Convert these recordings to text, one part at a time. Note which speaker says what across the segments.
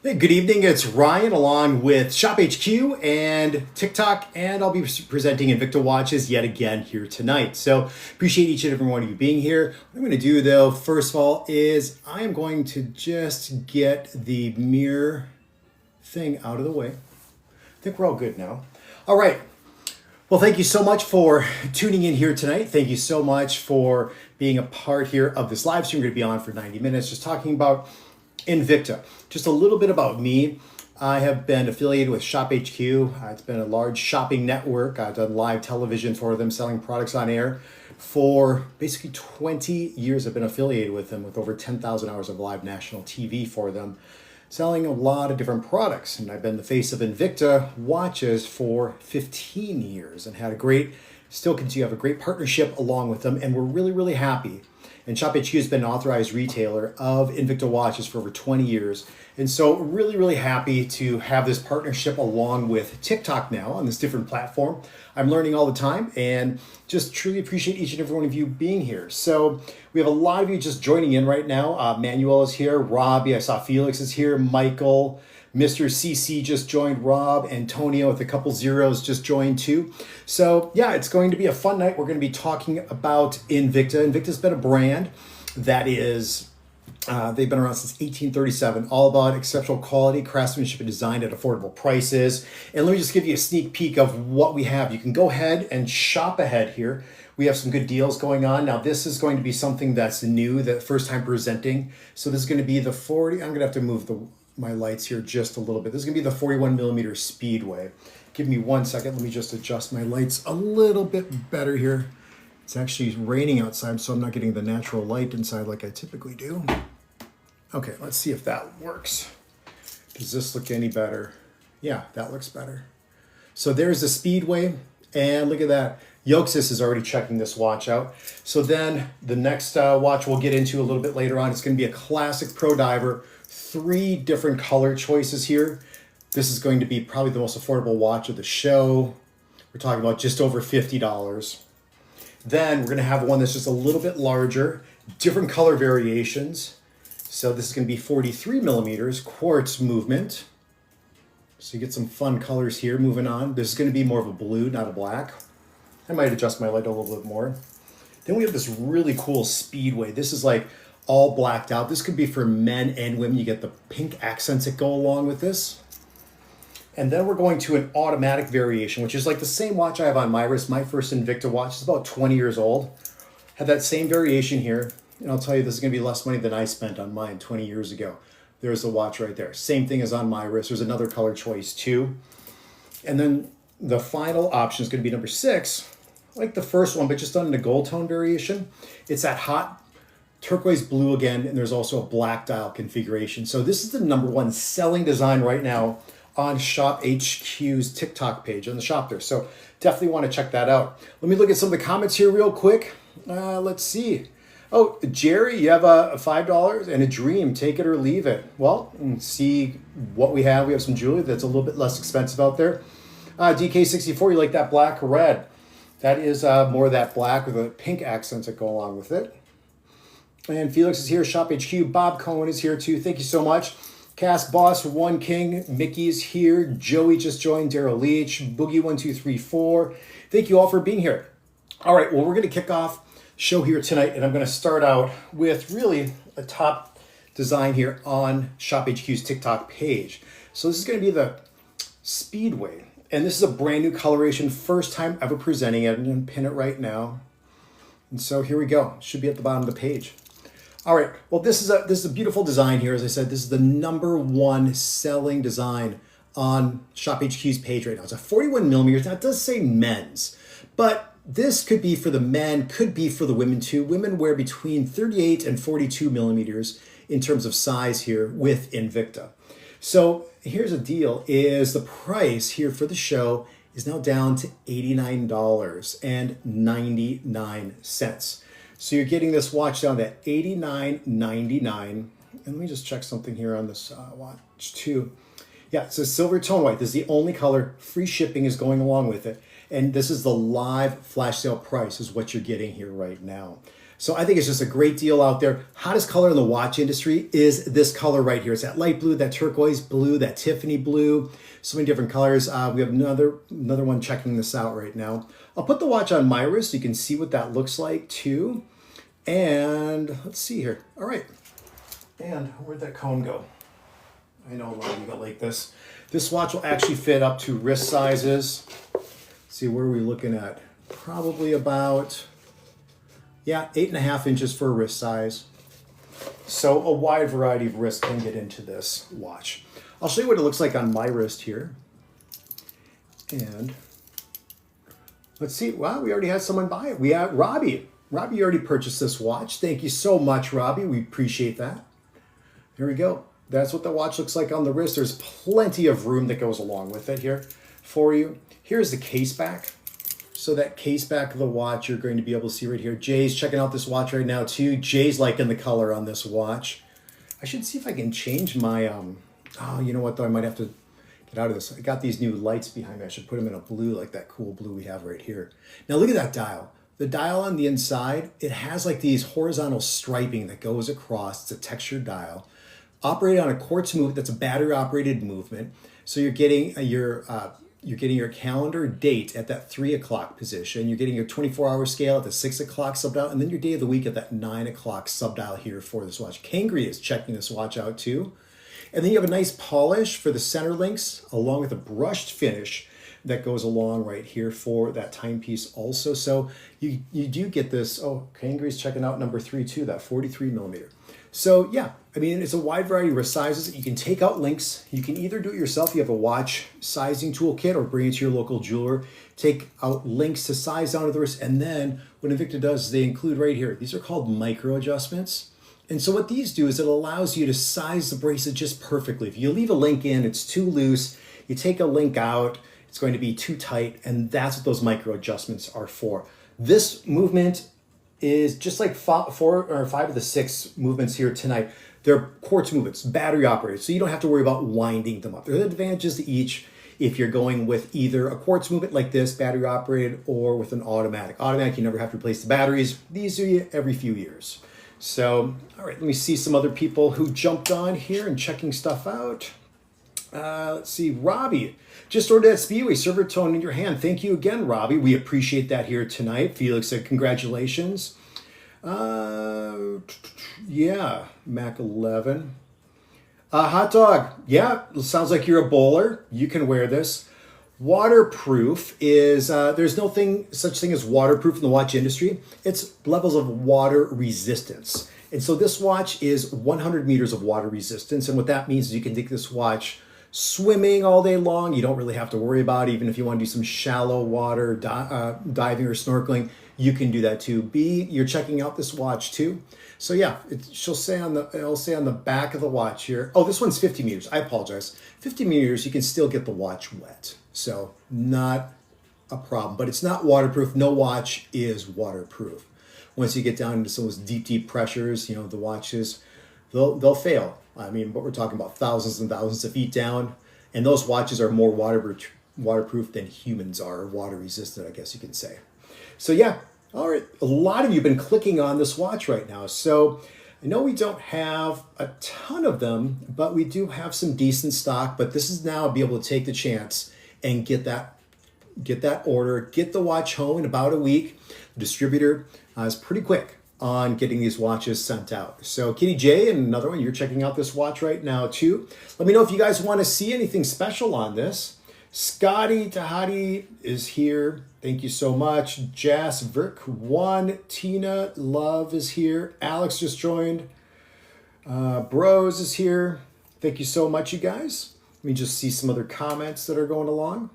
Speaker 1: Hey, good evening. It's Ryan along with Shop HQ and TikTok, and I'll be presenting Invicta watches yet again here tonight. So appreciate each and every one of you being here. What I'm going to do though, first of all, is I am going to just get the mirror thing out of the way. I think we're all good now. All right. Well, thank you so much for tuning in here tonight. Thank you so much for being a part here of this live stream. We're going to be on for 90 minutes just talking about Invicta. Just a little bit about me. I have been affiliated with Shop HQ. It's been a large shopping network. I've done live television for them, selling products on air. For basically 20 years, I've been affiliated with them with over 10,000 hours of live national TV for them, selling a lot of different products. And I've been the face of Invicta watches for 15 years and had a great, still continue to have a great partnership along with them. And we're really, really happy. And Shop HQ has been an authorized retailer of Invicta watches for over 20 years. And so really, really happy to have this partnership along with TikTok now on this different platform. I'm learning all the time and just truly appreciate each and every one of you being here. So we have a lot of you just joining in right now. Manuel is here, Robbie, I saw Felix is here, Michael, Mr. CC just joined, Rob, Antonio with a couple zeros just joined too. So yeah, it's going to be a fun night. We're going to be talking about Invicta. Invicta's been a brand that is, they've been around since 1837, all about exceptional quality, craftsmanship, and design at affordable prices. And let me just give you a sneak peek of what we have. You can go ahead and shop ahead here. We have some good deals going on. Now, this is going to be something that's new, the first time presenting. So this is going to be the 40, I'm going to have to move my lights here just a little bit. This is going to be the 41 millimeter Speedway. Give me 1 second. Let me just adjust my lights a little bit better here. It's actually raining outside, so I'm not getting the natural light inside like I typically do. Okay, let's see if that works. Does this look any better? Yeah, that looks better. So there's the Speedway, and look at that. Yoxis is already checking this watch out. So then the next watch we'll get into a little bit later on, it's going to be a classic Pro Diver. 3 different color choices here. This is going to be probably the most affordable watch of the show. We're talking about just over $50. Then we're going to have one that's just a little bit larger, different color variations. So this is going to be 43 millimeters, quartz movement. So you get some fun colors here. Moving on. This is going to be more of a blue, not a black. I might adjust my light a little bit more. Then we have this really cool Speedway. This is like all blacked out. This could be for men and women. You get the pink accents that go along with this. And then we're going to an automatic variation, which is like the same watch I have on my wrist. My first Invicta watch is about 20 years old. Had that same variation here. And I'll tell you, this is going to be less money than I spent on mine 20 years ago. There's the watch right there. Same thing as on my wrist. There's another color choice too. And then the final option is going to be number 6, like the first one, but just done in a gold tone variation. It's that hot turquoise blue again, and there's also a black dial configuration. So this is the #1 selling design right now on Shop HQ's TikTok page on the shop there. So definitely want to check that out. Let me look at some of the comments here real quick. Let's see. Oh, Jerry, you have a $5 and a dream. Take it or leave it. Well, see what we have. We have some jewelry that's a little bit less expensive out there. DK64, you like that black or red? That is more of that black with the pink accents that go along with it. And Felix is here, Shop HQ. Bob Cohen is here too. Thank you so much. Cast Boss, One King, Mickey's here. Joey just joined, Daryl Leach, Boogie1234. Thank you all for being here. All right, well, we're going to kick off show here tonight, and I'm going to start out with really a top design here on Shop HQ's TikTok page. So this is going to be the Speedway, and this is a brand new coloration, first time ever presenting it. I'm going to pin it right now. And so here we go. It should be at the bottom of the page. All right, well, this is a beautiful design here. As I said, this is the #1 selling design on Shop HQ's page right now. It's a 41 millimeters. Now, it does say men's, but this could be for the men, could be for the women too. Women wear between 38 and 42 millimeters in terms of size here with Invicta. So here's the deal, is the price here for the show is now down to $89.99. So you're getting this watch down to $89.99. And let me just check something here on this watch too. Yeah, it's a silver tone white. This is the only color. Free shipping is going along with it. And this is the live flash sale price is what you're getting here right now. So I think it's just a great deal out there. Hottest color in the watch industry is this color right here. It's that light blue, that turquoise blue, that Tiffany blue. So many different colors. We have another one checking this out right now. I'll put the watch on my wrist so you can see what that looks like too. And let's see here. All right. And where'd that cone go? I know a lot of you got like this. This watch will actually fit up to wrist sizes. Let's see, where are we looking at? Probably about, yeah, 8.5 inches for a wrist size. So a wide variety of wrists can get into this watch. I'll show you what it looks like on my wrist here. And let's see, wow, we already had someone buy it. We have Robbie. Robbie already purchased this watch. Thank you so much, Robbie. We appreciate that. There we go. That's what the watch looks like on the wrist. There's plenty of room that goes along with it here for you. Here's the case back. So that case back of the watch, you're going to be able to see right here. Jay's checking out this watch right now too. Jay's liking the color on this watch. I should see if I can change my, oh, you know what though? I might have to get out of this. I got these new lights behind me. I should put them in a blue, like that cool blue we have right here. Now look at that dial. The dial on the inside, it has like these horizontal striping that goes across. It's a textured dial. Operated on a quartz movement. That's a battery operated movement. So you're getting your calendar date at that 3 o'clock position. You're getting your 24-hour scale at the 6 o'clock subdial, and then your day of the week at that 9 o'clock subdial here for this watch. Kangri is checking this watch out too. And then you have a nice polish for the center links, along with a brushed finish that goes along right here for that timepiece also. So you do get this. Oh, Kangri's checking out number 3 too, that 43 millimeter. So yeah, I mean, it's a wide variety of wrist sizes. You can take out links. You can either do it yourself. You have a watch sizing toolkit, or bring it to your local jeweler. Take out links to size down to the wrist. And then what Invicta does is they include right here. These are called micro adjustments. And so what these do is it allows you to size the bracelet just perfectly. If you leave a link in, it's too loose. You take a link out, it's going to be too tight. And that's what those micro adjustments are for. This movement is just like 4 or 5 of the 6 movements here tonight. They're quartz movements, battery operated, so you don't have to worry about winding them up. There are advantages to each if you're going with either a quartz movement like this, battery operated, or with an automatic. Automatic, you never have to replace the batteries. These are every few years. So, all right, let me see some other people who jumped on here and checking stuff out. Let's see, Robbie. Just ordered that Speedway server tone in your hand. Thank you again, Robbie. We appreciate that here tonight. Felix said congratulations. Yeah, Mac 11. Hot dog. Yeah, sounds like you're a bowler. You can wear this. Waterproof is, there's no such thing as waterproof in the watch industry. It's levels of water resistance. And so this watch is 100 meters of water resistance. And what that means is you can take this watch swimming all day long. You don't really have to worry about it. Even if you want to do some shallow water diving or snorkeling, you can do that too. You're checking out this watch too. So yeah, it'll say on the back of the watch here. Oh, this one's 50 meters. I apologize. 50 meters, you can still get the watch wet. So not a problem, but it's not waterproof. No watch is waterproof. Once you get down into some of those deep pressures, the watches, they'll fail. I mean, but we're talking about thousands and thousands of feet down, and those watches are more waterproof than humans are, water resistant, I guess you can say. So yeah, all right. A lot of you have been clicking on this watch right now. So I know we don't have a ton of them, but we do have some decent stock. But this is now be able to take the chance and get that order, get the watch home in about a week. The distributor is pretty quick on getting these watches sent out. So Kitty J, and another one, you're checking out this watch right now too. Let me know if you guys want to see anything special on this. Scotty Tahati is here. Thank you so much. Jas Virk 1, Tina Love is here. Alex just joined. Bros is here. Thank you so much, you guys. Let me just see some other comments that are going along.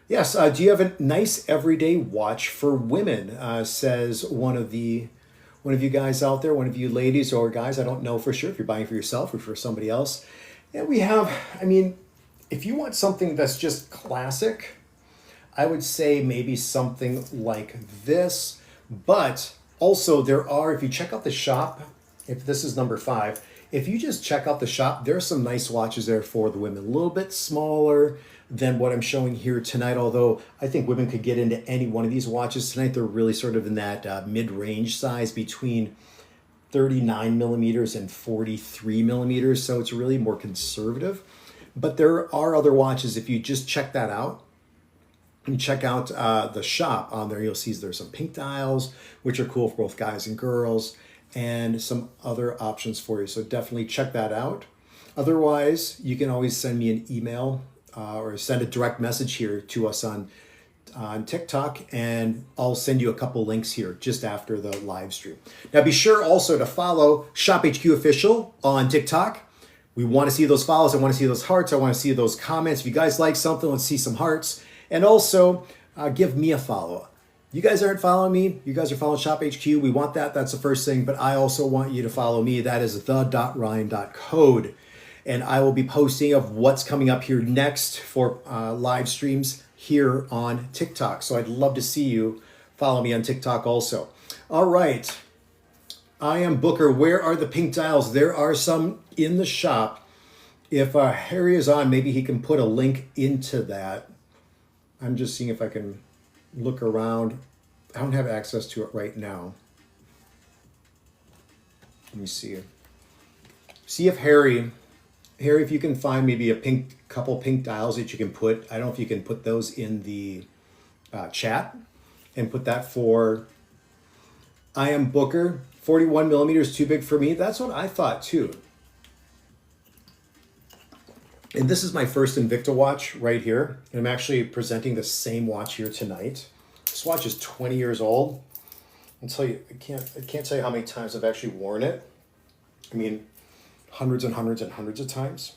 Speaker 1: Yes, do you have a nice everyday watch for women? Says one of you guys out there, one of you ladies or guys. I don't know for sure if you're buying for yourself or for somebody else. And we have, if you want something that's just classic, I would say maybe something like this. But also there are, if you check out the shop, if this is number 5, if you just check out the shop, there are some nice watches there for the women. A little bit smaller, than what I'm showing here tonight, although I think women could get into any one of these watches tonight. They're really sort of in that mid-range size between 39 millimeters and 43 millimeters, so it's really more conservative. But there are other watches. If you just check that out, and check out the shop on there, you'll see there's some pink dials, which are cool for both guys and girls, and some other options for you. So definitely check that out. Otherwise, you can always send me an email or send a direct message here to us on TikTok, and I'll send you a couple links here just after the live stream. Now be sure also to follow Shop HQ Official on TikTok. We want to see those follows. I want to see those hearts. I want to see those comments. If you guys like something, let's see some hearts. And also give me a follow. You guys aren't following me. You guys are following Shop HQ. We want that. That's the first thing. But I also want you to follow me. That is the.ryan.code. And I will be posting of what's coming up here next for live streams here on TikTok. So I'd love to see you follow me on TikTok also. All right. I am Booker. Where are the pink dials? There are some in the shop. If Harry is on, maybe he can put a link into that. I'm just seeing if I can look around. I don't have access to it right now. Let me see. See if Harry, if you can find maybe a couple pink dials that you can put. I don't know if you can put those in the chat and put that for I am Booker. 41 millimeters too big for me. That's what I thought too. And this is my first Invicta watch right here. And I'm actually presenting the same watch here tonight. This watch is 20 years old. I'll tell you, I can't tell you how many times I've actually worn it. I mean, hundreds and hundreds and hundreds of times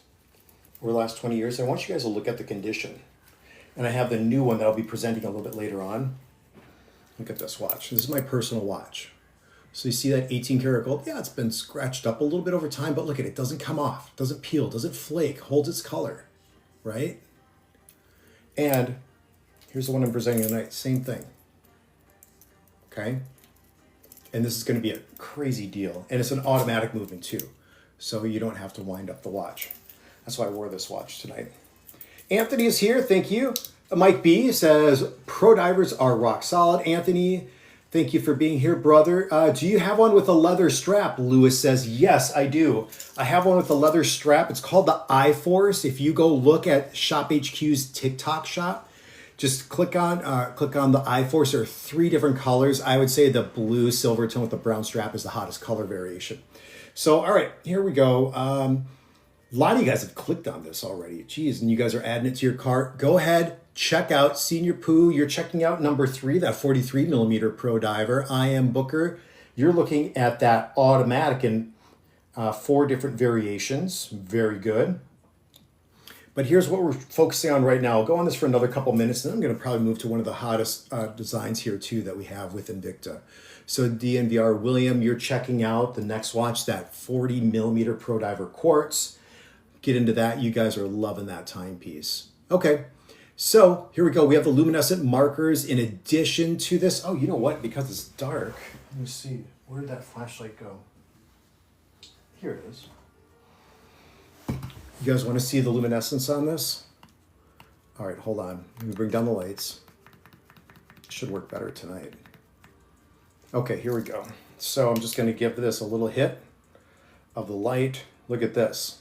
Speaker 1: over the last 20 years. I want you guys to look at the condition. And I have the new one that I'll be presenting a little bit later on. Look at this watch. This is my personal watch. So you see that 18 karat gold? Yeah, it's been scratched up a little bit over time, but look at it. It doesn't come off, doesn't peel, doesn't flake, holds its color, right? And here's the one I'm presenting tonight, same thing, okay? And this is gonna be a crazy deal. And it's an automatic movement too, so you don't have to wind up the watch. That's why I wore this watch tonight. Anthony is here, thank you. Mike B says, pro divers are rock solid. Anthony, thank you for being here, brother. Do you have one with a leather strap? Lewis says, yes, I do. I have one with a leather strap. It's called the iForce. If you go look at Shop HQ's TikTok shop, just click on the iForce. There are 3 different colors. I would say the blue silver tone with the brown strap is the hottest color variation. So, all right, here we go. A lot of you guys have clicked on this already. Geez, and you guys are adding it to your cart. Go ahead. Check out Senior Pooh. You're checking out number 3, that 43 millimeter Pro Diver. I am Booker. You're looking at that automatic in 4 different variations. Very good. But here's what we're focusing on right now. I'll go on this for another couple minutes, and then I'm going to probably move to one of the hottest designs here too that we have with Invicta. So DNVR William, you're checking out the next watch, that 40 millimeter Pro Diver Quartz. Get into that. You guys are loving that timepiece. Okay. So here we go. We have the luminescent markers in addition to this. Oh, you know what? Because it's dark. Let me see. Where did that flashlight go? Here it is. You guys want to see the luminescence on this? All right, hold on. Let me bring down the lights. Should work better tonight. Okay, here we go. So I'm just going to give this a little hit of the light. Look at this.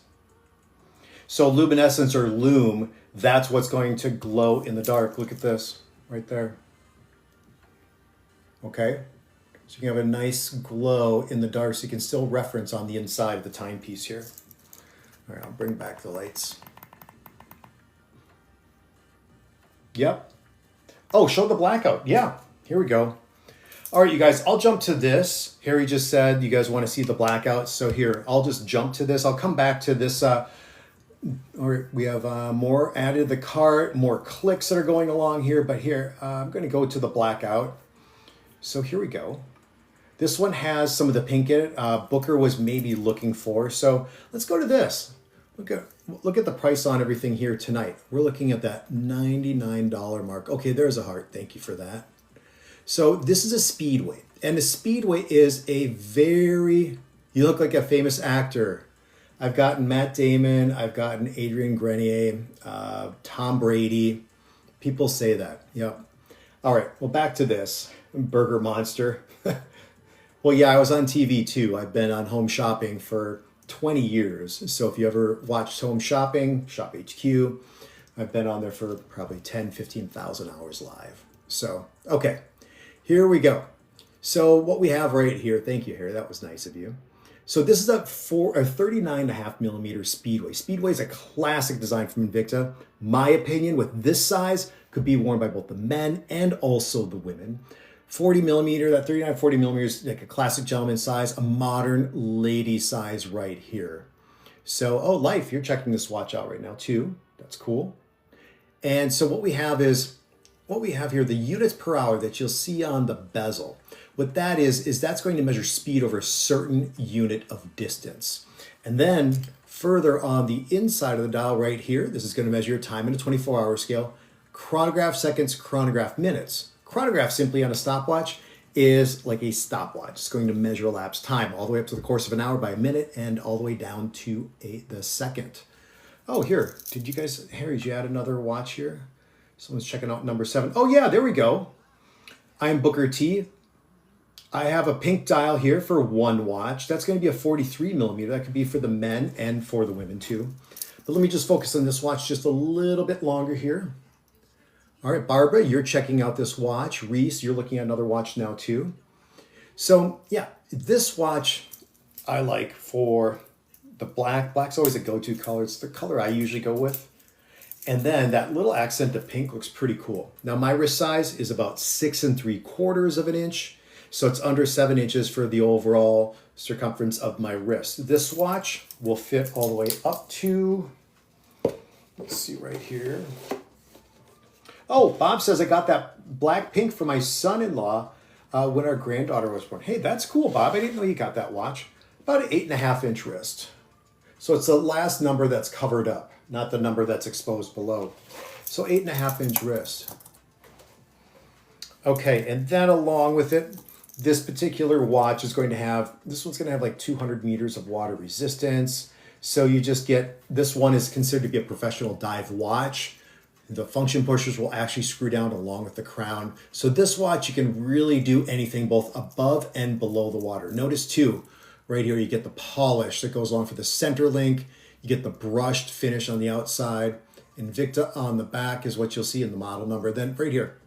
Speaker 1: So luminescence or lume, that's what's going to glow in the dark. Look at this right there. Okay, so you can have a nice glow in the dark so you can still reference on the inside of the timepiece here. All right, I'll bring back the lights. Yep. Oh, show the blackout. Yeah, here we go. All right, you guys, I'll jump to this. Harry just said you guys want to see the blackout. So here, I'll just jump to this. I'll come back to this. We have more added to the cart, more clicks that are going along here. But here, I'm going to go to the blackout. So here we go. This one has some of the pink in it. Booker was maybe looking for. So let's go to this. Look at the price on everything here tonight. We're looking at that $99 mark. Okay, there's a heart. Thank you for that. So this is a Speedway. And a Speedway is a very, you look like a famous actor. I've gotten Matt Damon, I've gotten Adrian Grenier, Tom Brady. People say that. Yep. All right. Well, back to this Burger Monster. Well, yeah, I was on TV too. I've been on Home Shopping for 20 years. So if you ever watched Home Shopping, Shop HQ, I've been on there for probably 10, 15,000 hours live. So, okay, here we go. So what we have right here, thank you, Harry, that was nice of you. So this is a 39.5 millimeter Speedway. Speedway is a classic design from Invicta. My opinion, with this size, could be worn by both the men and also the women. 40 millimeter, that 39, 40 millimeters, like a classic gentleman size, a modern lady size right here. So, oh, Life, you're checking this watch out right now too. That's cool. And so what we have here, the units per hour that you'll see on the bezel. What that is that's going to measure speed over a certain unit of distance. And then further on the inside of the dial right here, this is going to measure your time in a 24-hour scale, chronograph seconds, chronograph minutes. Chronograph simply on a stopwatch is like a stopwatch. It's going to measure elapsed time all the way up to the course of an hour by a minute and all the way down to the second. Oh, here, did you guys, Harry, did you add another watch here? Someone's checking out number 7. Oh yeah, there we go. I'm Booker T. I have a pink dial here for one watch. That's going to be a 43 millimeter. That could be for the men and for the women too. But let me just focus on this watch just a little bit longer here. All right, Barbara, you're checking out this watch. Reese, you're looking at another watch now too. So yeah, this watch I like for the black. Black's always a go-to color. It's the color I usually go with. And then that little accent of pink looks pretty cool. Now my wrist size is about 6 3/4 of an inch. So it's under 7 inches for the overall circumference of my wrist. This watch will fit all the way up to, let's see right here. Oh, Bob says I got that black pink for my son-in-law when our granddaughter was born. Hey, that's cool, Bob. I didn't know you got that watch. About an 8.5 inch wrist. So it's the last number that's covered up, not the number that's exposed below. So 8.5 inch wrist. Okay, and then along with it, this particular watch is going to have, this one's going to have like 200 meters of water resistance. So you just get, this one is considered to be a professional dive watch. The function pushers will actually screw down along with the crown. So this watch, you can really do anything both above and below the water. Notice too, right here, you get the polish that goes along for the center link. You get the brushed finish on the outside. Invicta on the back is what you'll see in the model number. Then right here,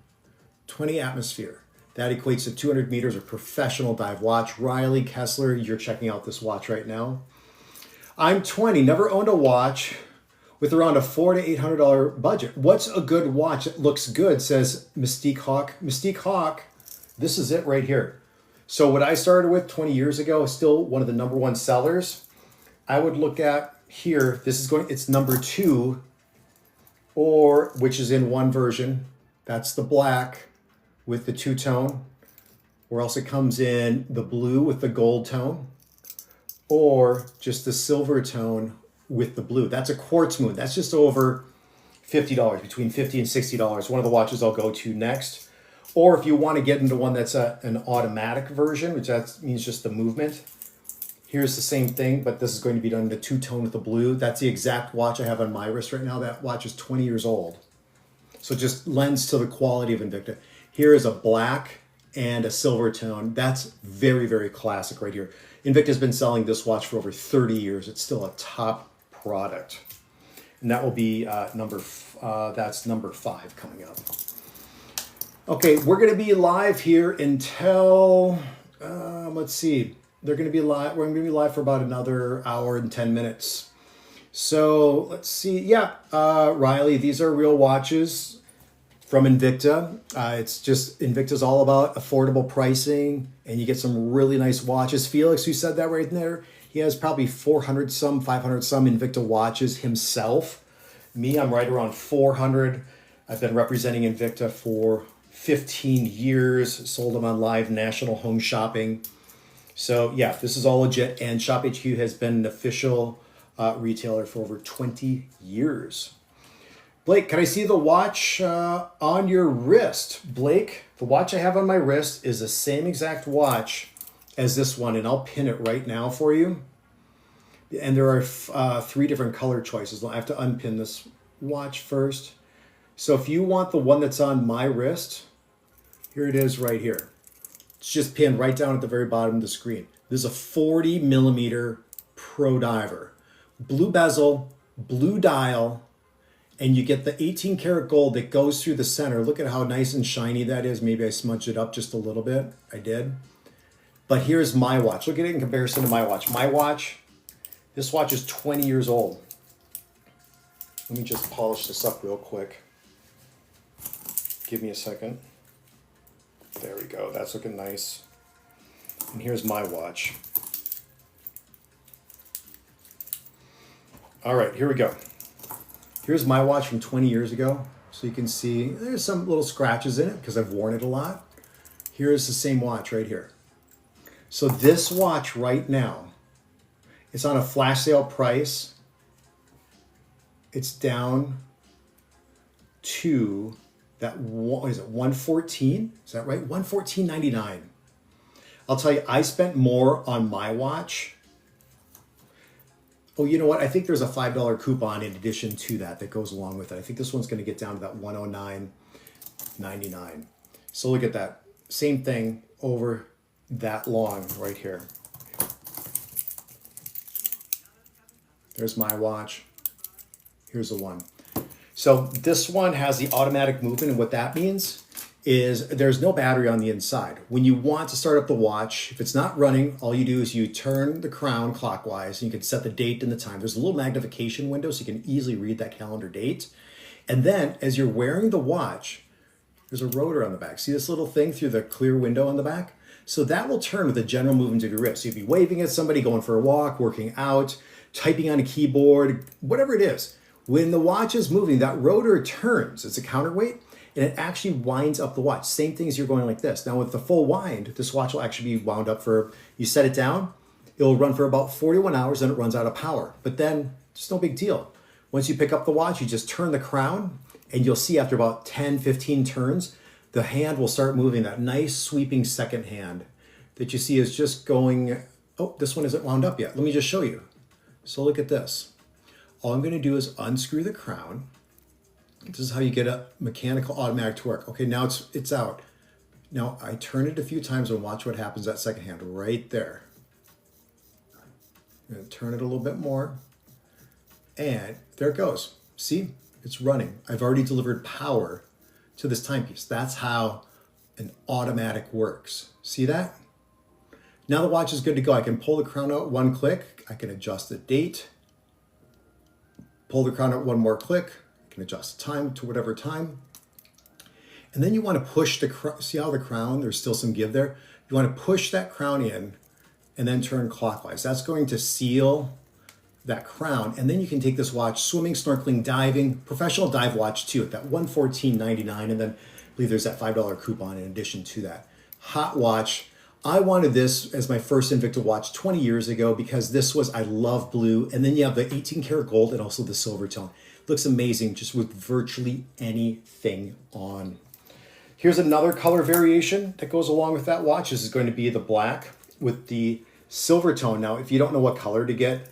Speaker 1: 20 atmosphere. That equates to 200 meters of professional dive watch. Riley Kessler, you're checking out this watch right now. I'm 20, never owned a watch with around a $400 to $800 budget. What's a good watch that looks good, says Mystique Hawk. Mystique Hawk, this is it right here. So what I started with 20 years ago is still one of the #1 sellers. I would look at here, this is going, it's number 2, or which is in one version. That's the black with the 2-tone, or else it comes in the blue with the gold tone, or just the silver tone with the blue. That's a quartz moon. That's just over $50, between $50 and $60. One of the watches I'll go to next. Or if you want to get into one that's an automatic version, which that means just the movement, here's the same thing, but this is going to be done in the 2-tone with the blue. That's the exact watch I have on my wrist right now. That watch is 20 years old. So it just lends to the quality of Invicta. Here is a black and a silver tone. That's very, very classic right here. Invicta's been selling this watch for over 30 years. It's still a top product. And that will be that's number 5 coming up. Okay, we're going to be live here until, let's see. We're going to be live for about another hour and 10 minutes. So let's see. Yeah, Riley, these are real watches from Invicta. It's just, Invicta's all about affordable pricing, and you get some really nice watches. Felix, who said that right there, he has probably 400 some, 500 some Invicta watches himself. Me, I'm right around 400. I've been representing Invicta for 15 years, sold them on live national home shopping. So yeah, this is all legit, and Shop HQ has been an official retailer for over 20 years. Blake, can I see the watch on your wrist? Blake, the watch I have on my wrist is the same exact watch as this one, and I'll pin it right now for you. And there are 3 different color choices. I have to unpin this watch first. So if you want the one that's on my wrist, here it is right here. It's just pinned right down at the very bottom of the screen. This is a 40 millimeter Pro Diver. Blue bezel, blue dial, and you get the 18 karat gold that goes through the center. Look at how nice and shiny that is. Maybe I smudged it up just a little bit. I did. But here's my watch. Look at it in comparison to my watch. My watch, this watch is 20 years old. Let me just polish this up real quick. Give me a second. There we go. That's looking nice. And here's my watch. All right, here we go. Here's my watch from 20 years ago. So you can see there's some little scratches in it because I've worn it a lot. Here's the same watch right here. So this watch right now, it's on a flash sale price. It's down to that, what is it, 114? Is that right? 114.99. I'll tell you, I spent more on my watch. Oh, you know what? I think there's a $5 coupon in addition to that that goes along with it. I think this one's going to get down to that 109.99. So look at that. Same thing over that long right here. There's my watch. Here's the one. So this one has the automatic movement, and what that means is there's no battery on the inside. When you want to start up the watch, if it's not running, all you do is you turn the crown clockwise, and you can set the date and the time. There's a little magnification window so you can easily read that calendar date. And then as you're wearing the watch, there's a rotor on the back. See this little thing through the clear window on the back? So that will turn with the general movement of your wrist. So you'd be waving at somebody, going for a walk, working out, typing on a keyboard, whatever it is. When the watch is moving, that rotor turns. It's a counterweight, and it actually winds up the watch. Same thing as you're going like this. Now with the full wind, this watch will actually be wound up for, you set it down, it'll run for about 41 hours, and it runs out of power. But then, it's no big deal. Once you pick up the watch, you just turn the crown, and you'll see after about 10, 15 turns, the hand will start moving, that nice sweeping second hand that you see is just going, oh, this one isn't wound up yet. Let me just show you. So look at this. All I'm going to do is unscrew the crown. This is how you get a mechanical automatic to work. Okay, now it's out. Now I turn it a few times and watch what happens that second hand right there. I'm going to turn it a little bit more. And there it goes. See, it's running. I've already delivered power to this timepiece. That's how an automatic works. See that? Now the watch is good to go. I can pull the crown out one click. I can adjust the date. Pull the crown out one more click. You can adjust the time to whatever time. And then you want to push the crown. See how the crown, there's still some give there? You want to push that crown in and then turn clockwise. That's going to seal that crown. And then you can take this watch swimming, snorkeling, diving, professional dive watch too at that $114.99. And then I believe there's that $5 coupon in addition to that. Hot watch. I wanted this as my first Invicta watch 20 years ago because this was, I love blue. And then you have the 18 karat gold and also the silver tone. Looks amazing just with virtually anything on. Here's another color variation that goes along with that watch. This is going to be the black with the silver tone. Now, if you don't know what color to get,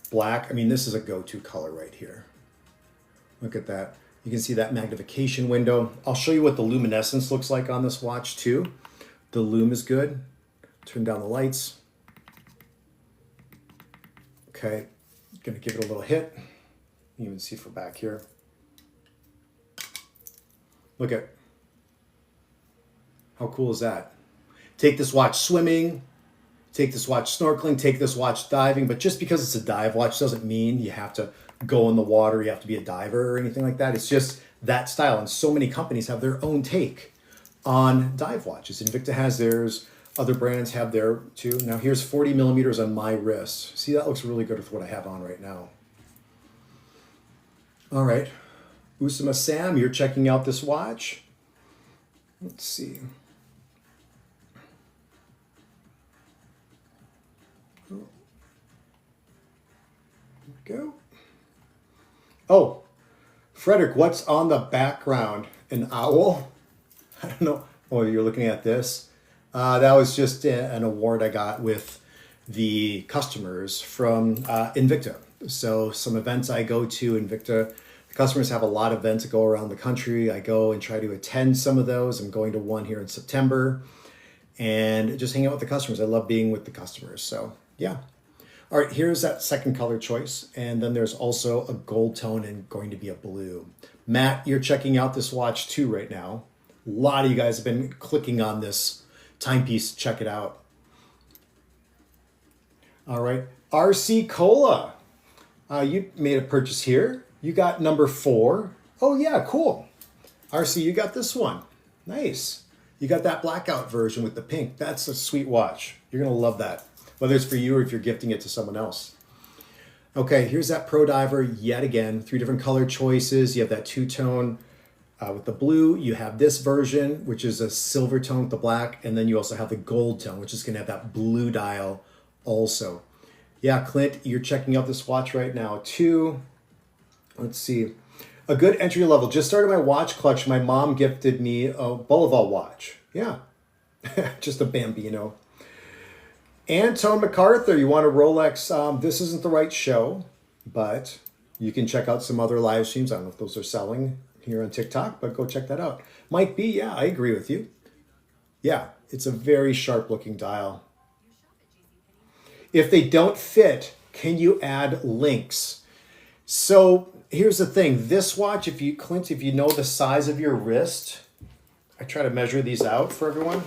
Speaker 1: black, I mean, this is a go-to color right here. Look at that. You can see that magnification window. I'll show you what the luminescence looks like on this watch too. The lume is good. Turn down the lights. Okay, gonna give it a little hit. You can see from back here. Look at, how cool is that? Take this watch swimming, take this watch snorkeling, take this watch diving, but just because it's a dive watch doesn't mean you have to go in the water, you have to be a diver or anything like that. It's just that style, and so many companies have their own take on dive watches. Invicta has theirs, other brands have their too. Now here's 40 millimeters on my wrist. See, that looks really good with what I have on right now. All right, Usama Sam, you're checking out this watch. Let's see. There we go. Oh, Frederick, what's on the background? An owl? I don't know. Oh, you're looking at this? That was just an award I got with the customers from Invicta. So some events I go to Invicta, the customers have a lot of events that go around the country. I go and try to attend some of those. I'm going to one here in September and just hang out with the customers. I love being with the customers. So yeah. All right, here's that second color choice. And then there's also a gold tone and going to be a blue. Matt, you're checking out this watch too right now. A lot of you guys have been clicking on this timepiece. Check it out. All right, RC Cola. You made a purchase here. You got number 4. Oh yeah, cool. RC, you got this one. Nice. You got that blackout version with the pink. That's a sweet watch. You're gonna love that, whether it's for you or if you're gifting it to someone else. Okay, here's that Pro Diver yet again. 3 different color choices. You have that 2-tone with the blue. You have this version, which is a silver tone with the black. And then you also have the gold tone, which is gonna have that blue dial also. Yeah, Clint, you're checking out this watch right now too. Let's see. A good entry level. Just started my watch collection. My mom gifted me a Bolivar watch. Yeah, just a Bambino. Anton MacArthur, you want a Rolex? This isn't the right show, but you can check out some other live streams. I don't know if those are selling here on TikTok, but go check that out. Mike B, yeah, I agree with you. Yeah, it's a very sharp looking dial. If they don't fit, can you add links? So here's the thing. This watch, Clint, if you know the size of your wrist, I try to measure these out for everyone.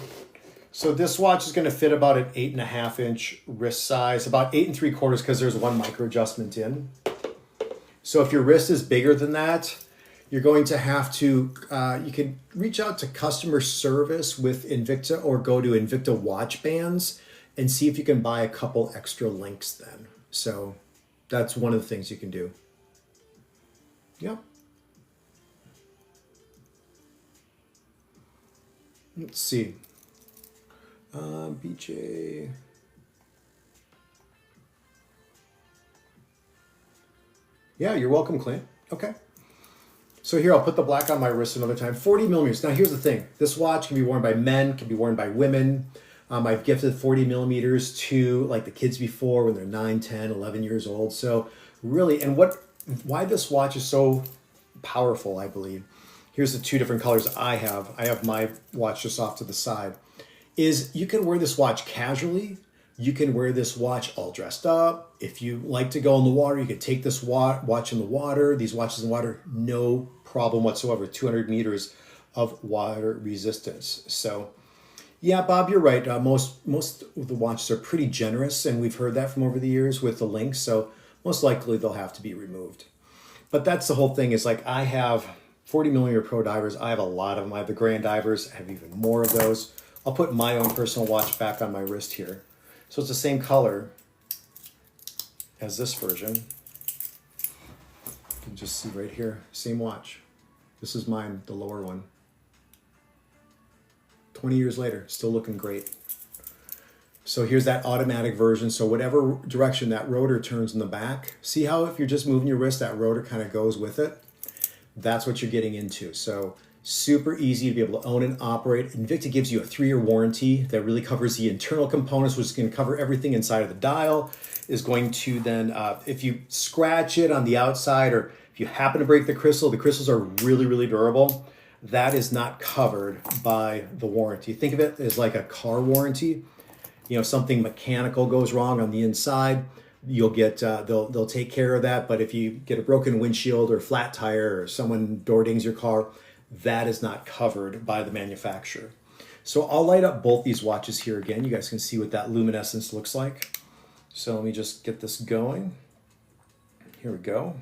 Speaker 1: So this watch is going to fit about an 8.5-inch wrist size, about 8 3/4 because there's one micro adjustment in. So if your wrist is bigger than that, you're going to have to, you can reach out to customer service with Invicta or go to Invicta watch bands and see if you can buy a couple extra links then. So that's one of the things you can do. Yep. Let's see. BJ. Yeah, you're welcome, Clint. Okay. So here, I'll put the black on my wrist another time. 40 millimeters. Now, here's the thing. This watch can be worn by men, can be worn by women. I've gifted 40 millimeters to like the kids before when they're 9, 10, 11 years old. So really, and why this watch is so powerful, I believe. Here's the 2 different colors I have. I have my watch just off to the side. Is you can wear this watch casually. You can wear this watch all dressed up. If you like to go in the water, you can take this watch in the water. These watches in the water, no problem whatsoever. 200 meters of water resistance. So yeah, Bob, you're right. Most of the watches are pretty generous, and we've heard that from over the years with the links. So most likely they'll have to be removed. But that's the whole thing. Is like I have 40 millimeter Pro Divers. I have a lot of them. I have the Grand Divers. I have even more of those. I'll put my own personal watch back on my wrist here. So it's the same color as this version. You can just see right here, same watch. This is mine, the lower one. 20 years later, still looking great. So here's that automatic version. So whatever direction that rotor turns in the back, see how if you're just moving your wrist, that rotor kind of goes with it? That's what you're getting into. So super easy to be able to own and operate. Invicta gives you a 3-year warranty that really covers the internal components, which is going to cover everything inside of the dial. Is going to then, if you scratch it on the outside or if you happen to break the crystals are really, really durable. That is not covered by the warranty. Think of it as like a car warranty. You know, if something mechanical goes wrong on the inside, you'll get, they'll take care of that. But if you get a broken windshield or flat tire or someone door dings your car, that is not covered by the manufacturer. So I'll light up both these watches here again. You guys can see what that luminescence looks like. So let me just get this going. Here we go.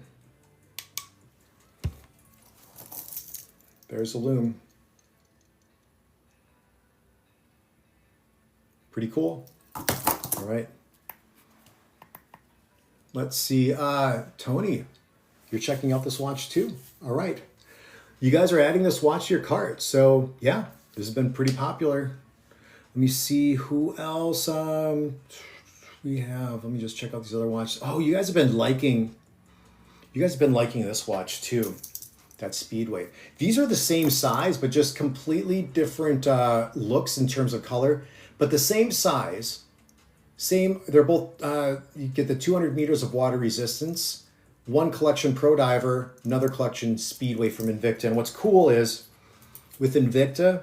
Speaker 1: There's the lume. Pretty cool. All right. Let's see. Tony, you're checking out this watch too. All right. You guys are adding this watch to your cart. So yeah, this has been pretty popular. Let me see who else we have. Let me just check out these other watches. Oh, you guys have been liking this watch too. That Speedway. These are the same size, but just completely different looks in terms of color, but the same size, Same, they're both, you get the 200 meters of water resistance, one collection Pro Diver, another collection Speedway from Invicta. And what's cool is with Invicta,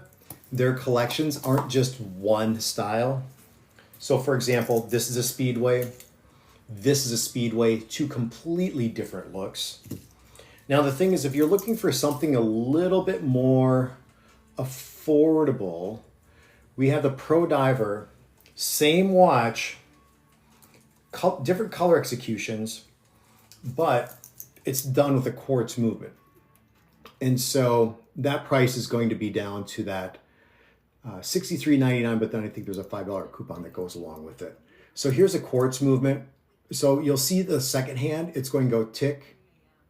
Speaker 1: their collections aren't just one style. So for example, this is a Speedway, this is a Speedway, two completely different looks. Now the thing is, if you're looking for something a little bit more affordable, we have the Pro Diver, same watch, different color executions, but it's done with a quartz movement. And so that price is going to be down to that $63.99, but then I think there's a $5 coupon that goes along with it. So here's a quartz movement. So you'll see the second hand, it's going to go tick,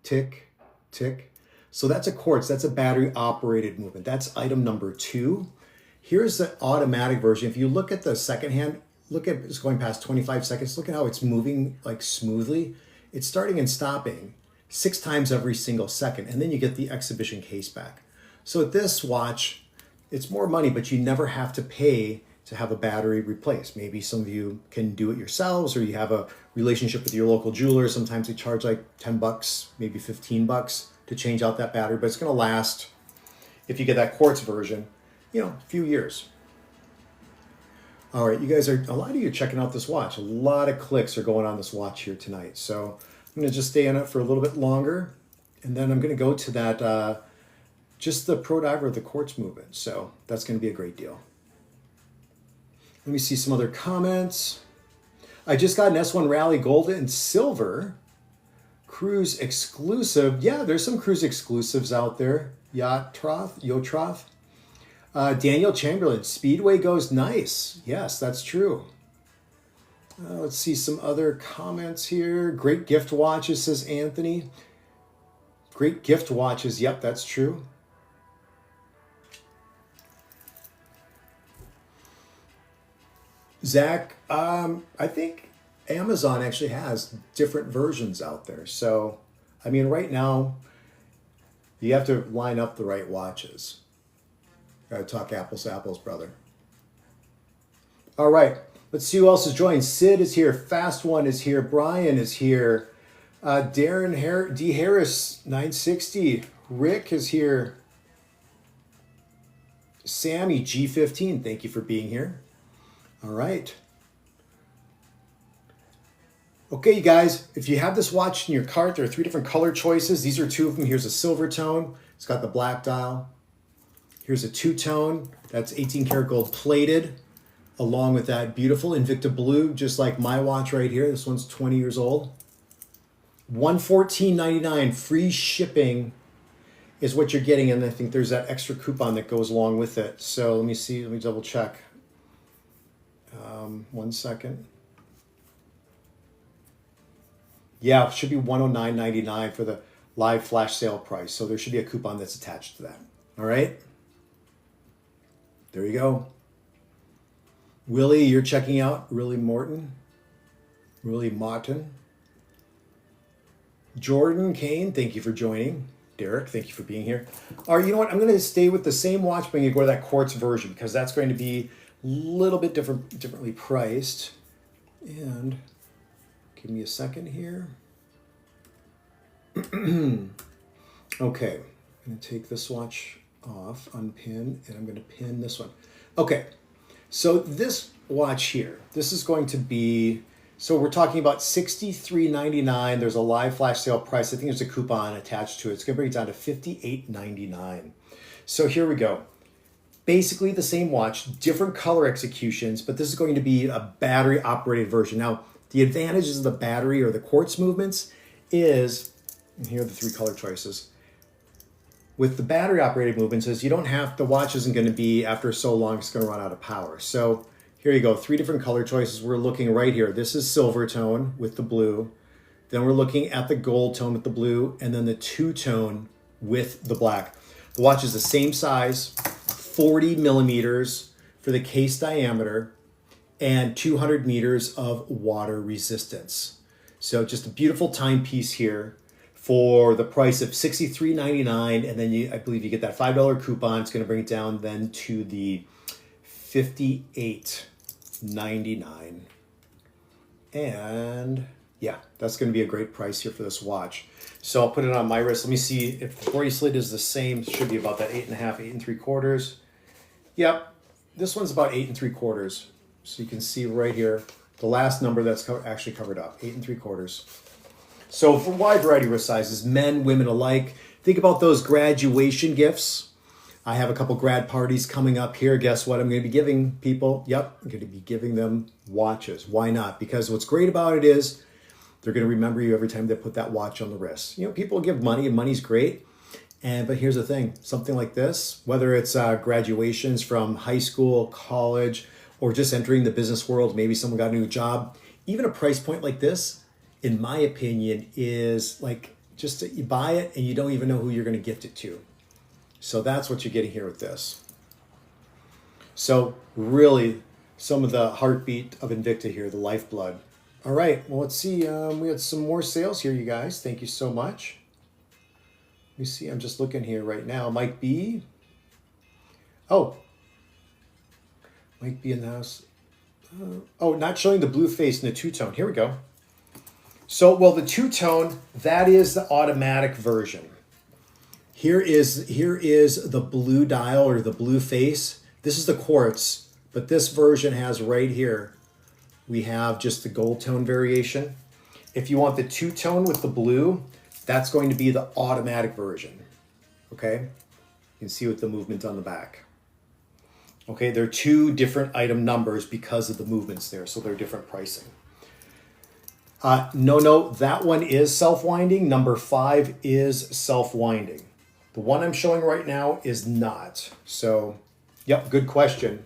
Speaker 1: tick, tick. So that's a quartz, that's a battery operated movement. That's item number 2. Here's the automatic version. If you look at the second hand, look at it's going past 25 seconds. Look at how it's moving like smoothly. It's starting and stopping 6 times every single second. And then you get the exhibition case back. So at this watch, it's more money, but you never have to pay to have a battery replaced. Maybe some of you can do it yourselves, or you have a relationship with your local jeweler. Sometimes they charge like 10 bucks, maybe 15 bucks to change out that battery, but it's gonna last, if you get that quartz version, you know, a few years. All right, you guys are, a lot of you are checking out this watch. A lot of clicks are going on this watch here tonight. So I'm gonna just stay on it for a little bit longer, and then I'm gonna go to that, just the Pro Diver, the quartz movement. So that's gonna be a great deal. Let me see some other comments. I just got an S1 Rally Gold and Silver. Cruise exclusive. Yeah, there's some cruise exclusives out there. Yotroth. Daniel Chamberlain, Speedway goes nice. Yes, that's true. Let's see some other comments here. Great gift watches, says Anthony. Great gift watches. Yep, that's true. Zach, I think Amazon actually has different versions out there. So, I mean, right now, you have to line up the right watches. Gotta talk apples to apples, brother. All right, let's see who else is joined. Sid is here. Fast One is here. Brian is here. Darren D. Harris, 960. Rick is here. Sammy, G15, thank you for being here. All right. Okay, you guys, if you have this watch in your cart, there are 3 different color choices. These are 2 of them. Here's a silver tone. It's got the black dial. Here's a 2-tone. That's 18 karat gold plated, along with that beautiful Invicta blue, just like my watch right here. This one's 20 years old. $114.99 free shipping is what you're getting, and I think there's that extra coupon that goes along with it. So let me see, let me double check. 1 second. Yeah, it should be $109.99 for the live flash sale price. So there should be a coupon that's attached to that. All right. There you go. Willie, you're checking out. Willie Martin. Jordan Kane, thank you for joining. Derek, thank you for being here. All right, you know what? I'm going to stay with the same watch, but I'm going to go to that quartz version because that's going to be a little bit differently priced. And give me a second here. Okay, I'm going to take this watch off, unpin, and I'm going to pin this one. Okay, so this watch here, this is going to be, so we're talking about $63.99. There's a live flash sale price. I think there's a coupon attached to it. It's going to bring it down to $58.99. So here we go. Basically the same watch, different color executions, but this is going to be a battery operated version. Now, the advantages of the battery or the quartz movements is, and here are the 3 color choices. With the battery operated movements is you don't have, the watch isn't going to be, after so long, it's going to run out of power. So here you go, 3 different color choices. We're looking right here. This is silver tone with the blue. Then we're looking at the gold tone with the blue, and then the 2-tone with the black. The watch is the same size, 40 millimeters for the case diameter, and 200 meters of water resistance. So just a beautiful timepiece here for the price of $63.99, and then I believe you get that $5 coupon. It's going to bring it down then to the $58.99. And yeah, that's going to be a great price here for this watch. So I'll put it on my wrist. Let me see if the bracelet is the same. It should be about that 8.5, 8 3/4. Yep, this one's about 8 3/4. So you can see right here, the last number that's actually covered up, 8 3/4. So for a wide variety of wrist sizes, men, women alike. Think about those graduation gifts. I have a couple grad parties coming up here. Guess what I'm going to be giving people? Yep, I'm going to be giving them watches. Why not? Because what's great about it is they're going to remember you every time they put that watch on the wrist. You know, people give money and money's great. But here's the thing, something like this, whether it's graduations from high school, college, or just entering the business world, maybe someone got a new job, even a price point like this, in my opinion, is like just you buy it and you don't even know who you're going to gift it to. So that's what you're getting here with this. So really some of the heartbeat of Invicta here, the lifeblood. All right, well, let's see. We had some more sales here, you guys. Thank you so much. Let me see, I'm just looking here right now. Might be in the house. Not showing the blue face in the two-tone. Here we go. So, well, the two-tone, that is the automatic version. Here is the blue dial or the blue face. This is the quartz, but this version has right here, we have just the gold tone variation. If you want the two-tone with the blue, that's going to be the automatic version. Okay, you can see with the movement on the back. Okay, they're two different item numbers because of the movements there, so they're different pricing. No, that one is self-winding. Number 5 is self-winding. The one I'm showing right now is not. So, yep, good question.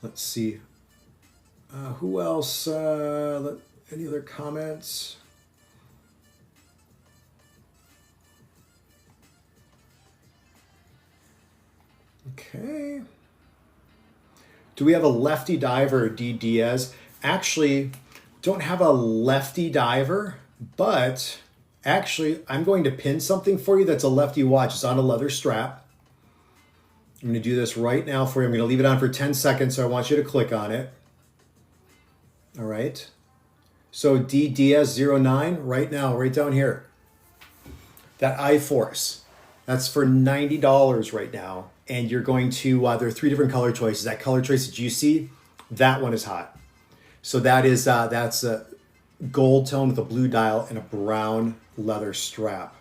Speaker 1: Let's see. Who else? Any other comments? Okay. Do we have a lefty diver, D. Diaz? Actually, don't have a lefty diver, but actually, I'm going to pin something for you that's a lefty watch. It's on a leather strap. I'm going to do this right now for you. I'm going to leave it on for 10 seconds, so I want you to click on it. All right. So D. Diaz09, right now, right down here. That iForce, that's for $90 right now. And you're going to, there are 3 different color choices. That color choice that you see, that one is hot. So that is, that's a gold tone with a blue dial and a brown leather strap.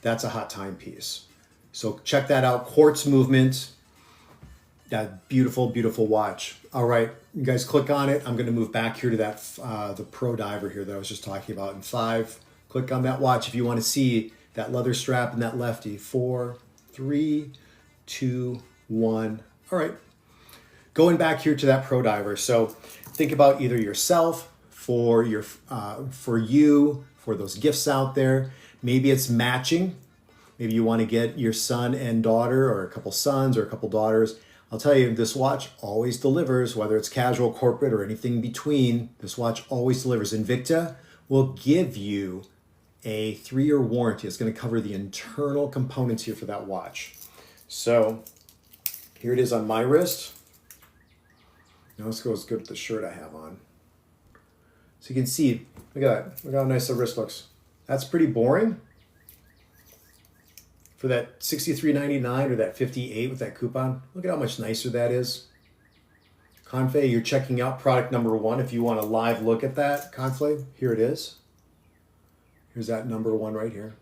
Speaker 1: That's a hot timepiece. So check that out. Quartz movement. That beautiful, beautiful watch. All right, you guys click on it. I'm going to move back here to that, the Pro Diver here that I was just talking about in 5. Click on that watch if you want to see that leather strap and that lefty. 4, 3, 2, 1. All right. Going back here to that Pro Diver. So think about either yourself, for you, for those gifts out there. Maybe it's matching. Maybe you want to get your son and daughter, or a couple sons or a couple daughters. I'll tell you, this watch always delivers, whether it's casual, corporate, or anything in between. This watch always delivers. Invicta will give you a 3-year warranty. It's going to cover the internal components here for that watch. So here it is on my wrist. Now let's go as good with the shirt I have on. So you can see, look at that. Look how nice the wrist looks. That's pretty boring. For that $63.99 or that $58 with that coupon, look at how much nicer that is. Conflay, you're checking out product number 1. If you want a live look at that, Conflay, here it is. Here's that number 1 right here.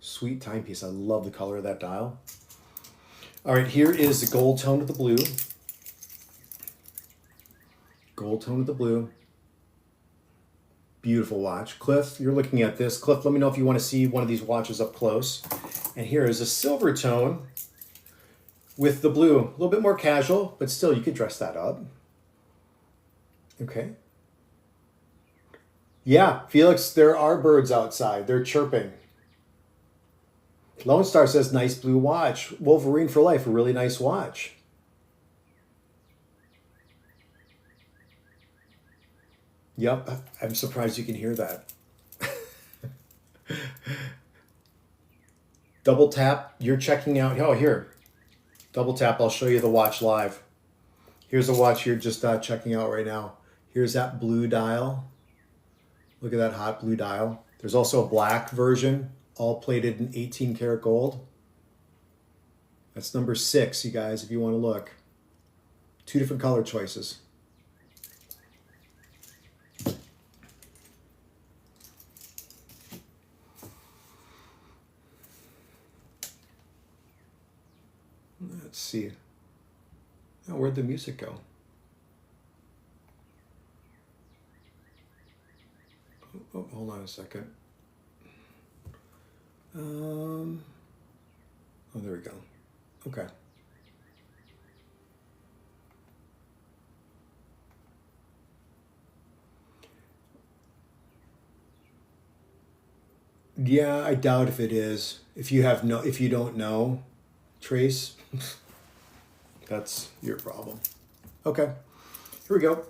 Speaker 1: Sweet timepiece. I love the color of that dial. All right, here is the gold tone with the blue. Gold tone with the blue. Beautiful watch. Cliff, you're looking at this. Cliff, let me know if you want to see one of these watches up close. And here is a silver tone with the blue. A little bit more casual, but still you could dress that up. Okay. Yeah, Felix, there are birds outside. They're chirping. Lone Star says, nice blue watch. Wolverine for life, a really nice watch. Yep, I'm surprised you can hear that. Double tap, you're checking out. Oh, here. Double tap, I'll show you the watch live. Here's a watch you're just checking out right now. Here's that blue dial. Look at that hot blue dial. There's also a black version, all plated in 18 karat gold. That's number 6, you guys, if you want to look. 2 different color choices. Let's see. Oh, where'd the music go? Oh, hold on a second. Oh, there we go. Okay. Yeah, I doubt if it is. If you don't know, Trace, that's your problem. Okay, here we go.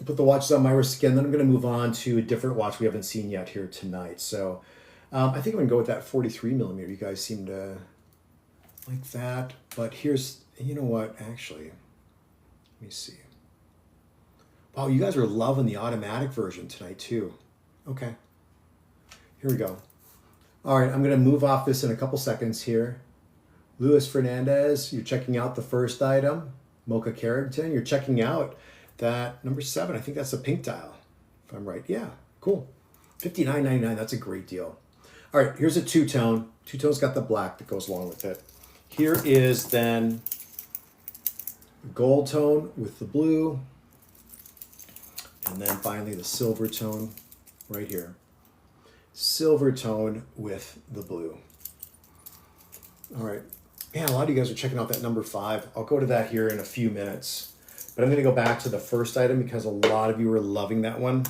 Speaker 1: Put the watches on my wrist again. Then I'm going to move on to a different watch we haven't seen yet here tonight. So I think I'm going to go with that 43 millimeter. You guys seem to like that. But here's, you know what, actually, let me see. Wow, you guys are loving the automatic version tonight too. Okay, here we go. All right, I'm going to move off this in a couple seconds here. Luis Fernandez, you're checking out the first item. Mocha Carrington, you're checking out that number 7. I think that's a pink dial, if I'm right. Yeah, cool. $59.99, that's a great deal. All right, here's a two-tone. Two-tone's got the black that goes along with it. Here is then the gold tone with the blue. And then finally the silver tone right here. Silver tone with the blue. All right. Man, a lot of you guys are checking out that number 5. I'll go to that here in a few minutes. But I'm going to go back to the first item because a lot of you are loving that one.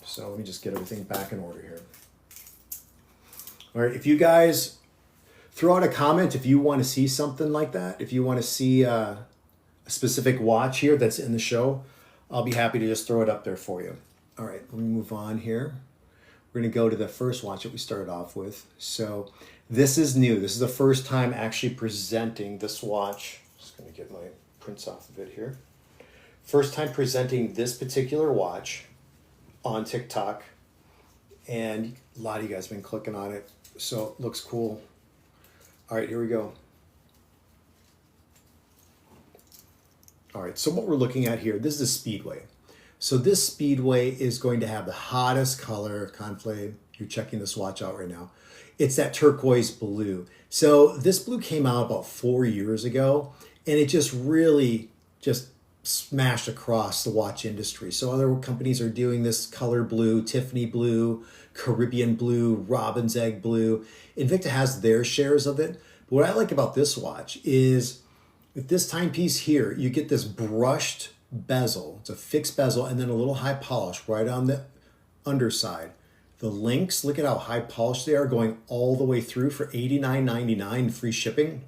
Speaker 1: So let me just get everything back in order here. All right, if you guys throw out a comment if you want to see something like that, if you want to see a specific watch here that's in the show, I'll be happy to just throw it up there for you. All right, let me move on here. We're going to go to the first watch that we started off with. So this is new. This is the first time actually presenting this watch. Just going to get my prints off of it here. First time presenting this particular watch on TikTok. And a lot of you guys have been clicking on it. So it looks cool. All right, here we go. All right, so what we're looking at here, this is a Speedway. So this Speedway is going to have the hottest color, Conflay. You're checking this watch out right now. It's that turquoise blue. So this blue came out about 4 years ago, and it just really just smashed across the watch industry. So other companies are doing this color blue, Tiffany blue, Caribbean blue, Robin's egg blue. Invicta has their shares of it. But what I like about this watch is with this timepiece here, you get this brushed bezel. It's a fixed bezel and then a little high polish right on the underside. The links, look at how high polished they are, going all the way through for $89.99 free shipping.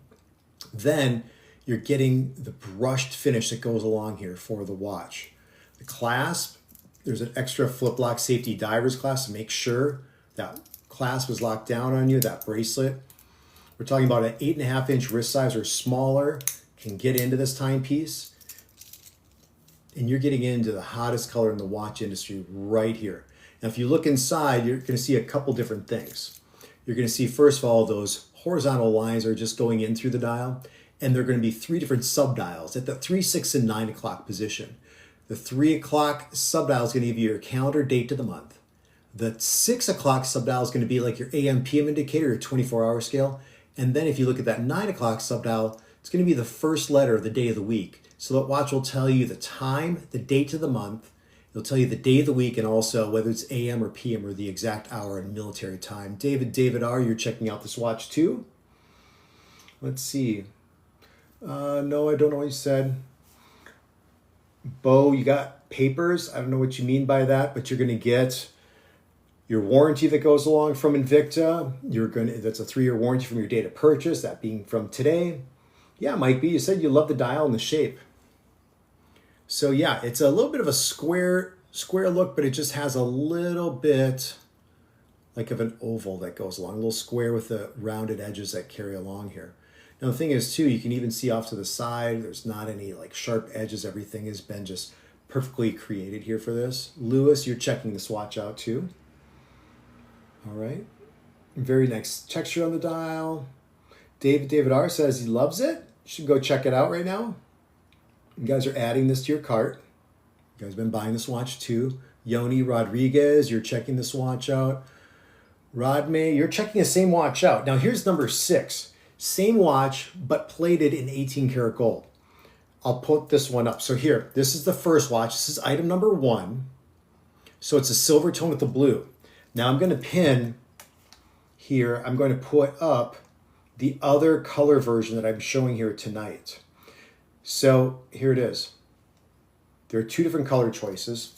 Speaker 1: Then you're getting the brushed finish that goes along here for the watch. The clasp, there's an extra flip lock safety diver's clasp to make sure that clasp is locked down on you, that bracelet. We're talking about an 8.5-inch wrist size or smaller can get into this timepiece. And you're getting into the hottest color in the watch industry right here. Now, if you look inside, you're going to see a couple different things. You're going to see, first of all, those horizontal lines are just going in through the dial. And there are going to be 3 different subdials at the 3, 6, and 9 o'clock position. The 3 o'clock subdial is going to give you your calendar date to the month. The 6 o'clock subdial is going to be like your AM PM indicator, your 24-hour scale. And then if you look at that 9 o'clock subdial, it's going to be the first letter of the day of the week. So that watch will tell you the time, the date of the month. It'll tell you the day of the week and also whether it's AM or PM or the exact hour in military time. David R., you're checking out this watch too? Let's see. No, I don't know what you said. Bo, you got papers. I don't know what you mean by that, but you're going to get your warranty that goes along from Invicta. That's a 3-year warranty from your date of purchase, that being from today. Yeah, it might be. You said you love the dial and the shape. So yeah, it's a little bit of a square look, but it just has a little bit like of an oval that goes along, a little square with the rounded edges that carry along here. Now the thing is too, you can even see off to the side, there's not any like sharp edges. Everything has been just perfectly created here for this. Lewis, you're checking this watch out too. All right. Very nice texture on the dial. David R says he loves it. You should go check it out right now. You guys are adding this to your cart. You guys have been buying this watch too. Yoni Rodriguez, you're checking this watch out. Rodmay, you're checking the same watch out. Now here's number 6. Same watch, but plated in 18 karat gold. I'll put this one up. So here, this is the first watch. This is item number 1. So it's a silver tone with the blue. Now I'm going to pin here. I'm going to put up the other color version that I'm showing here tonight. So here it is. There are 2 different color choices.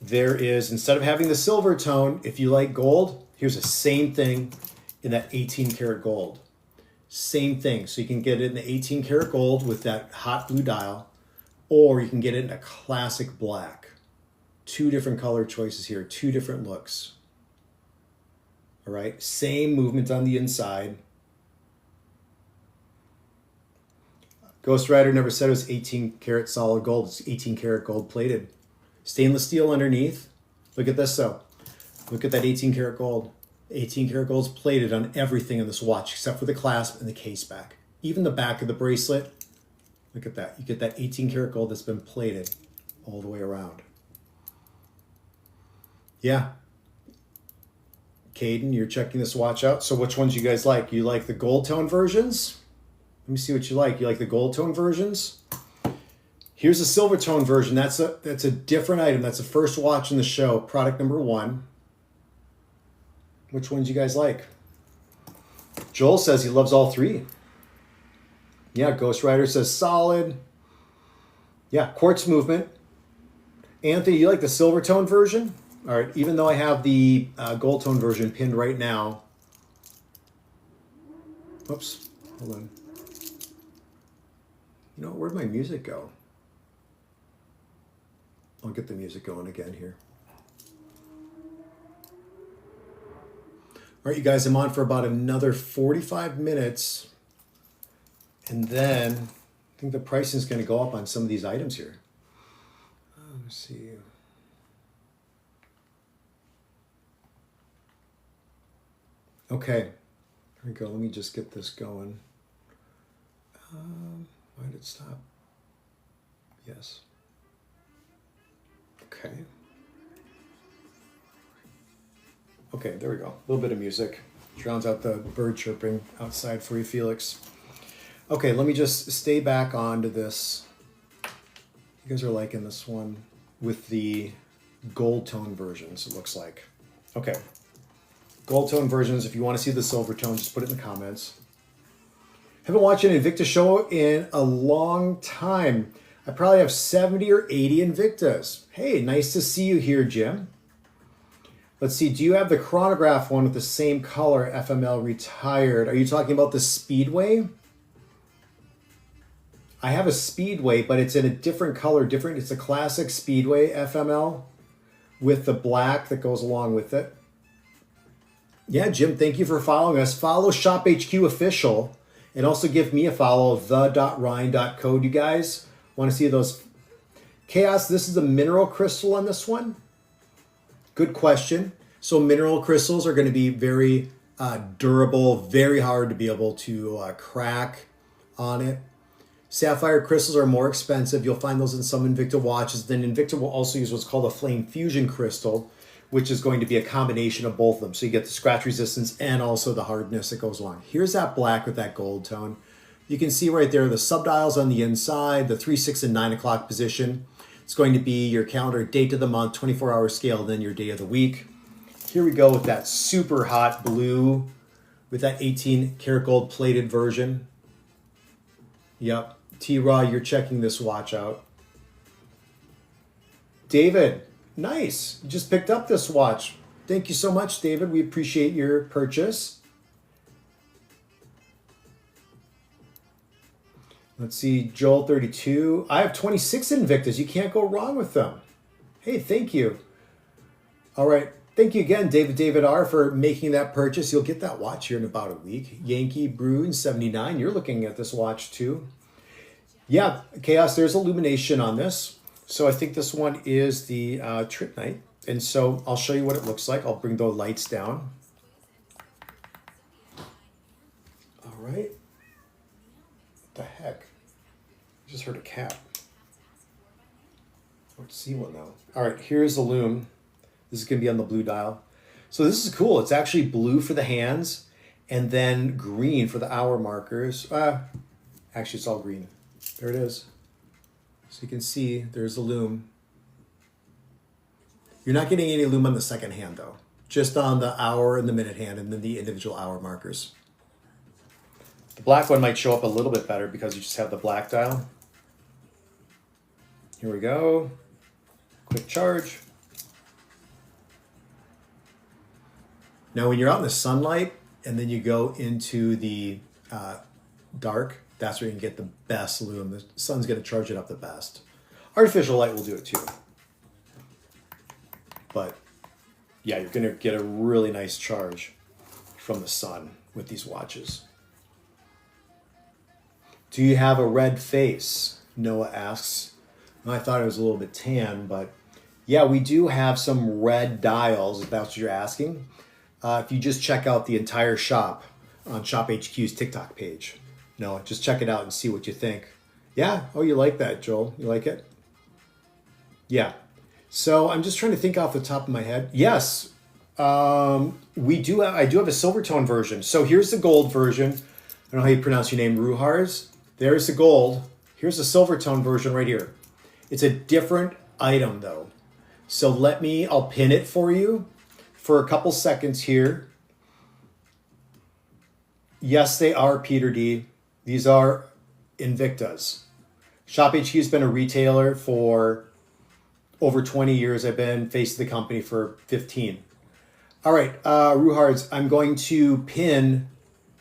Speaker 1: There is, instead of having the silver tone, if you like gold, here's the same thing in that 18 karat gold. Same thing. So you can get it in the 18 karat gold with that hot blue dial, or you can get it in a classic black. 2 different color choices here, 2 different looks. All right, same movement on the inside. Ghost Rider never said it was 18 karat solid gold. It's 18 karat gold plated. Stainless steel underneath. Look at this though. Look at that 18 karat gold. 18 karat gold's plated on everything in this watch except for the clasp and the case back. Even the back of the bracelet. Look at that. You get that 18 karat gold that's been plated all the way around. Yeah. Caden, you're checking this watch out. So which ones you guys like? You like the gold tone versions? Let me see what you like. You like the gold tone versions? Here's a silver tone version. That's a different item. That's the first watch in the show. Product number 1. Which ones you guys like? Joel says he loves all 3. Yeah, Ghost Rider says solid. Yeah, quartz movement. Anthony, you like the silver tone version? All right, even though I have the gold tone version pinned right now. Oops, hold on. You know, where'd my music go? I'll get the music going again here. All right, you guys, I'm on for about another 45 minutes. And then I think the pricing is going to go up on some of these items here. Let's see. Okay, here we go. Let me just get this going. Why did it stop? Yes. Okay. Okay, there we go. A little bit of music. Drowns out the bird chirping outside for you, Felix. Okay, let me just stay back onto this. You guys are liking this one with the gold tone versions, it looks like. Okay. Gold tone versions, if you want to see the silver tone, just put it in the comments. Haven't watched an Invicta show in a long time. I probably have 70 or 80 Invictas. Hey, nice to see you here, Jim. Let's see, do you have the chronograph one with the same color, FML retired? Are you talking about the Speedway? I have a Speedway, but it's in a different color, it's a classic Speedway FML with the black that goes along with it. Yeah, Jim, thank you for following us. Follow Shop HQ Official and also give me a follow, the.ryan.code. You guys want to see those? Chaos, this is a mineral crystal on this one. Good question. So mineral crystals are going to be very durable, very hard to be able to crack on it. Sapphire crystals are more expensive. You'll find those in some Invicta watches. Then Invicta will also use what's called a flame fusion crystal, which is going to be a combination of both of them. So you get the scratch resistance and also the hardness that goes along. Here's that black with that gold tone. You can see right there the subdials on the inside, the 3, 6, and 9 o'clock position. It's going to be your calendar date of the month, 24-hour scale, then your day of the week. Here we go with that super hot blue with that 18 karat gold plated version. Yep. T-Raw, you're checking this watch out. David, nice. You just picked up this watch. Thank you so much, David. We appreciate your purchase. Let's see, Joel 32. I have 26 Invictas. You can't go wrong with them. Hey, thank you. All right. Thank you again, David R., for making that purchase. You'll get that watch here in about a week. Yankee Bruin 79. You're looking at this watch too. Yeah, Chaos, there's illumination on this. So I think this one is the Trip Night. And so I'll show you what it looks like. I'll bring the lights down. All right. What the heck? I just heard a cat. I don't see one though. All right, here's the lume. This is gonna be on the blue dial. So this is cool. It's actually blue for the hands and then green for the hour markers. Actually, it's all green. There it is. So you can see there's the lume. You're not getting any lume on the second hand though, just on the hour and the minute hand and then the individual hour markers. The black one might show up a little bit better because you just have the black dial. Here we go. Quick charge. Now when you're out in the sunlight and then you go into the dark, that's where you can get the best lume. The sun's going to charge it up the best. Artificial light will do it too. But yeah, you're going to get a really nice charge from the sun with these watches. Do you have a red face? Noah asks. I thought it was a little bit tan, but yeah, we do have some red dials, if that's what you're asking. If you just check out the entire shop on Shop HQ's TikTok page. No, just check it out and see what you think. Yeah. Oh, you like that, Joel? You like it? Yeah. So I'm just trying to think off the top of my head. Yes. I do have a silver tone version. So here's the gold version. I don't know how you pronounce your name, Ruhars. There's the gold. Here's the silver tone version right here. It's a different item though. So I'll pin it for you for a couple seconds here. Yes, they are, Peter D. These are Invictas. Shop HQ has been a retailer for over 20 years. I've been face of the company for 15. All right, Ruhards, I'm going to pin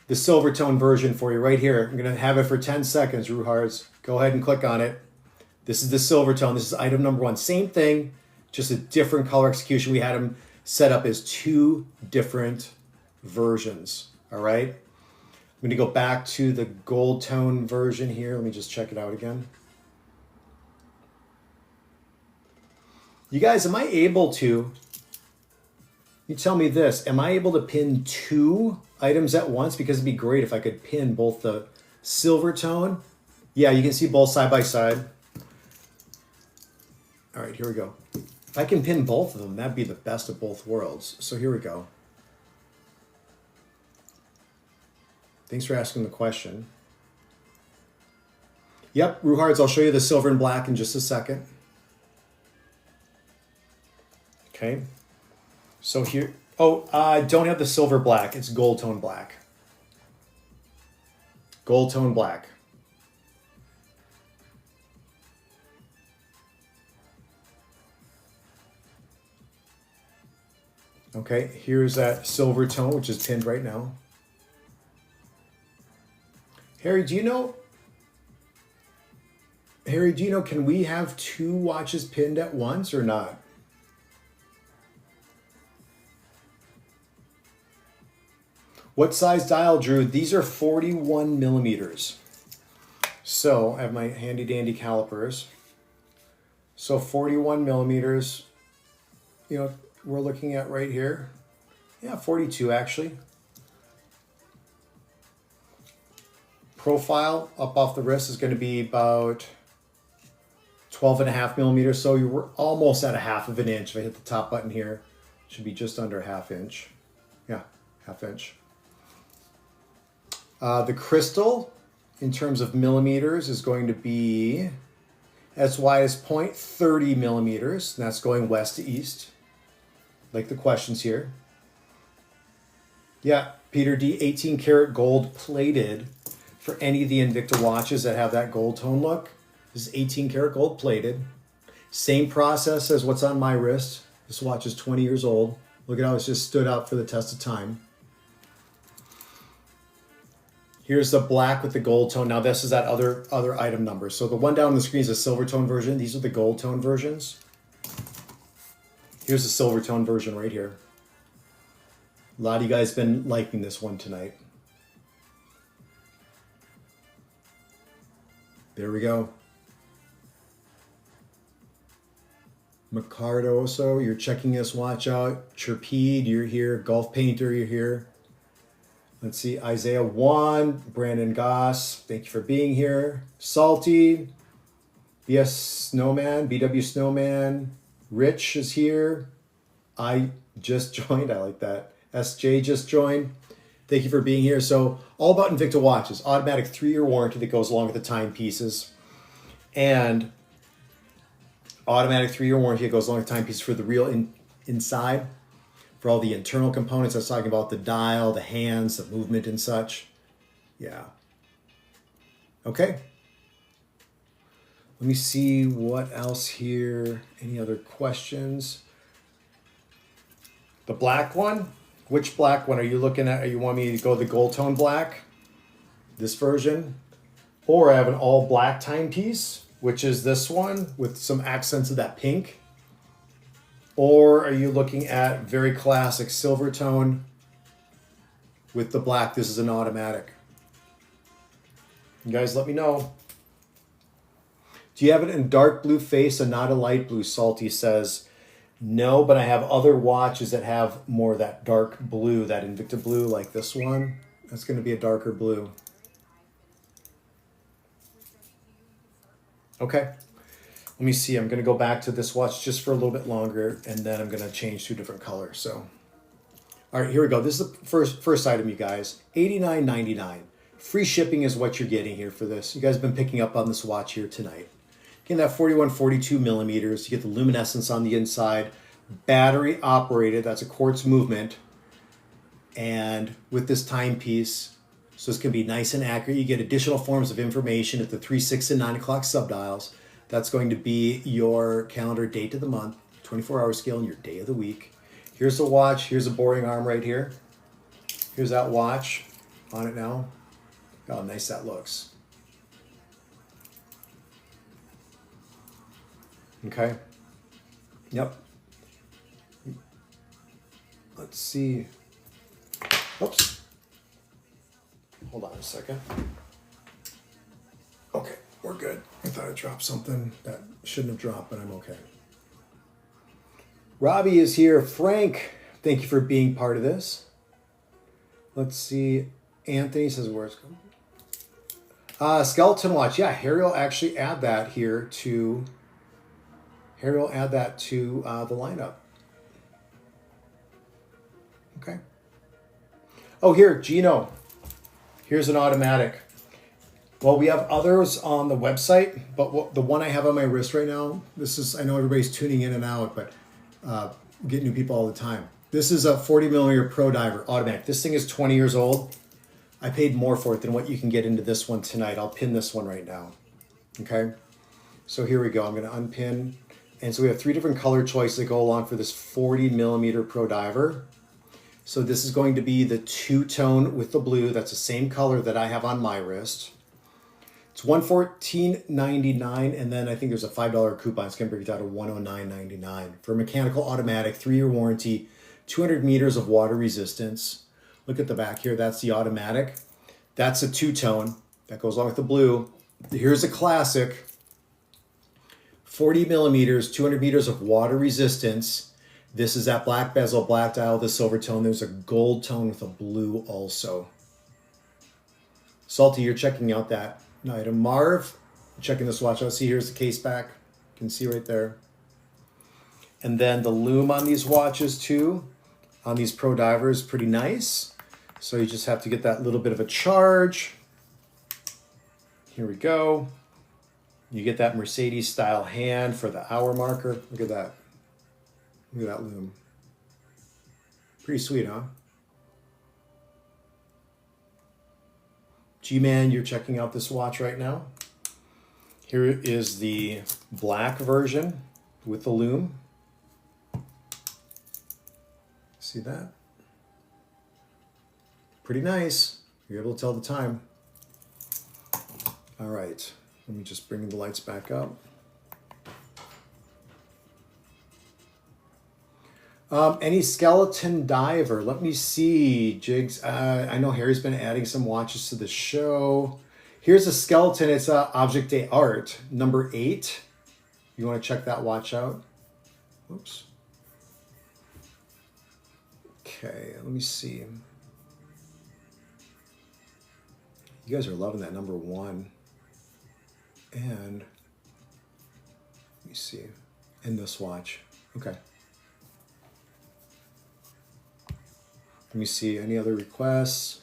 Speaker 1: the silver tone version for you right here. I'm going to have it for 10 seconds, Ruhards. Go ahead and click on it. This is the silver tone. This is item number 1. Same thing, just a different color execution. We had them set up as 2 different versions. All right. I'm going to go back to the gold tone version here. Let me just check it out again. You guys, am I able to, you tell me this, am I able to pin 2 items at once? Because it'd be great if I could pin both the silver tone. Yeah, you can see both side by side. All right, here we go. If I can pin both of them, that'd be the best of both worlds. So here we go. Thanks for asking the question. Yep, Ruhards, I'll show you the silver and black in just a second. Okay. So here, I don't have the silver black. It's gold tone black. Gold tone black. Okay, here's that silver tone, which is pinned right now. Harry, do you know, can we have 2 watches pinned at once or not? What size dial, Drew? These are 41 millimeters. So I have my handy dandy calipers. So 41 millimeters, we're looking at right here. Yeah, 42 actually. Profile up off the wrist is going to be about 12.5 millimeters. So you're almost at a 1/2 inch. If I hit the top button here, it should be just under 1/2 inch. Yeah, 1/2 inch. The crystal, in terms of millimeters, is going to be as wide as 0.30 millimeters. And that's going west to east, like the questions here. Yeah, Peter D, 18 karat gold plated for any of the Invicta watches that have that gold tone look. This is 18 karat gold plated. Same process as what's on my wrist. This watch is 20 years old. Look at how it's just stood out for the test of time. Here's the black with the gold tone. Now this is that other item number. So the one down on the screen is a silver tone version. These are the gold tone versions. Here's the silver tone version right here. A lot of you guys been liking this one tonight. There we go. Micardoso, you're checking this watch out. Chirpede, you're here. Golf Painter, you're here. Let's see, Isaiah 1, Brandon Goss, thank you for being here. Salty, BS Snowman, BW Snowman, Rich is here. I just joined, I like that. SJ just joined. Thank you for being here. So all about Invicta watches, automatic 3-year warranty that goes along with the timepieces. And automatic 3-year warranty that goes along with timepieces for the real inside. For all the internal components, I was talking about the dial, the hands, the movement and such. Yeah. Okay. Let me see what else here. Any other questions? The black one? Which black one are you looking at? Are you want me to go the gold tone black? This version? Or I have an all black timepiece, which is this one with some accents of that pink. Or are you looking at very classic silver tone with the black? This is an automatic. You guys let me know. Do you have it in dark blue face and not a light blue? Salty says, no, but I have other watches that have more of that dark blue, that Invicta blue, like this one. That's going to be a darker blue. Okay. Let me see, I'm gonna go back to this watch just for a little bit longer and then I'm gonna change to a different color, so. All right, here we go. This is the first item, you guys. $89.99. Free shipping is what you're getting here for this. You guys have been picking up on this watch here tonight. Getting that 41-42 millimeters. You get the luminescence on the inside. Battery operated, that's a quartz movement. And with this timepiece, so it's gonna be nice and accurate. You get additional forms of information at the 3, 6, and 9 o'clock subdials. That's going to be your calendar date of the month, 24-hour scale, and your day of the week. Here's the watch. Here's a boring arm right here. Here's that watch on it now. Look how nice that looks. Okay. Yep. Let's see. Oops. Hold on a second. Okay. We're good. I thought I dropped something that shouldn't have dropped, but I'm okay. Robbie is here. Frank, thank you for being part of this. Let's see. Anthony says, where's it? Skeleton watch. Yeah, Harry will actually add that here to... Harry will add that to the lineup. Okay. Oh, here, Gino. Here's an automatic. Well, we have others on the website, but the one I have on my wrist right now, this is, I know everybody's tuning in and out, but get new people all the time. This is a 40 millimeter Pro Diver automatic. This thing is 20 years old. I paid more for it than what you can get into this one tonight. I'll pin this one right now. Okay. So here we go. I'm going to unpin. And so we have 3 different color choices that go along for this 40 millimeter Pro Diver. So this is going to be the 2-tone with the blue. That's the same color that I have on my wrist. It's $114.99, and then I think there's a $5 coupon. It's going to bring it down to $109.99 for a mechanical automatic, 3-year warranty, 200 meters of water resistance. Look at the back here. That's the automatic. That's a 2-tone. That goes along with the blue. Here's a classic, 40 millimeters, 200 meters of water resistance. This is that black bezel, black dial, the silver tone. There's a gold tone with a blue also. Salty, you're checking out that item. Marv, checking this watch out. See, here's the case back. You can see right there. And then the lume on these watches too, on these Pro Divers, pretty nice. So you just have to get that little bit of a charge. Here we go. You get that Mercedes style hand for the hour marker. Look at that. Look at that lume. Pretty sweet, huh? G-Man, you're checking out this watch right now. Here is the black version with the lume. See that? Pretty nice. You're able to tell the time. All right, let me just bring the lights back up. Any skeleton diver? Let me see, Jigs. I know Harry's been adding some watches to the show. Here's a skeleton. It's Object d'Art, number 8. You want to check that watch out? Oops. Okay, let me see. You guys are loving that number 1. And let me see. And this watch. Okay. Let me see. Any other requests?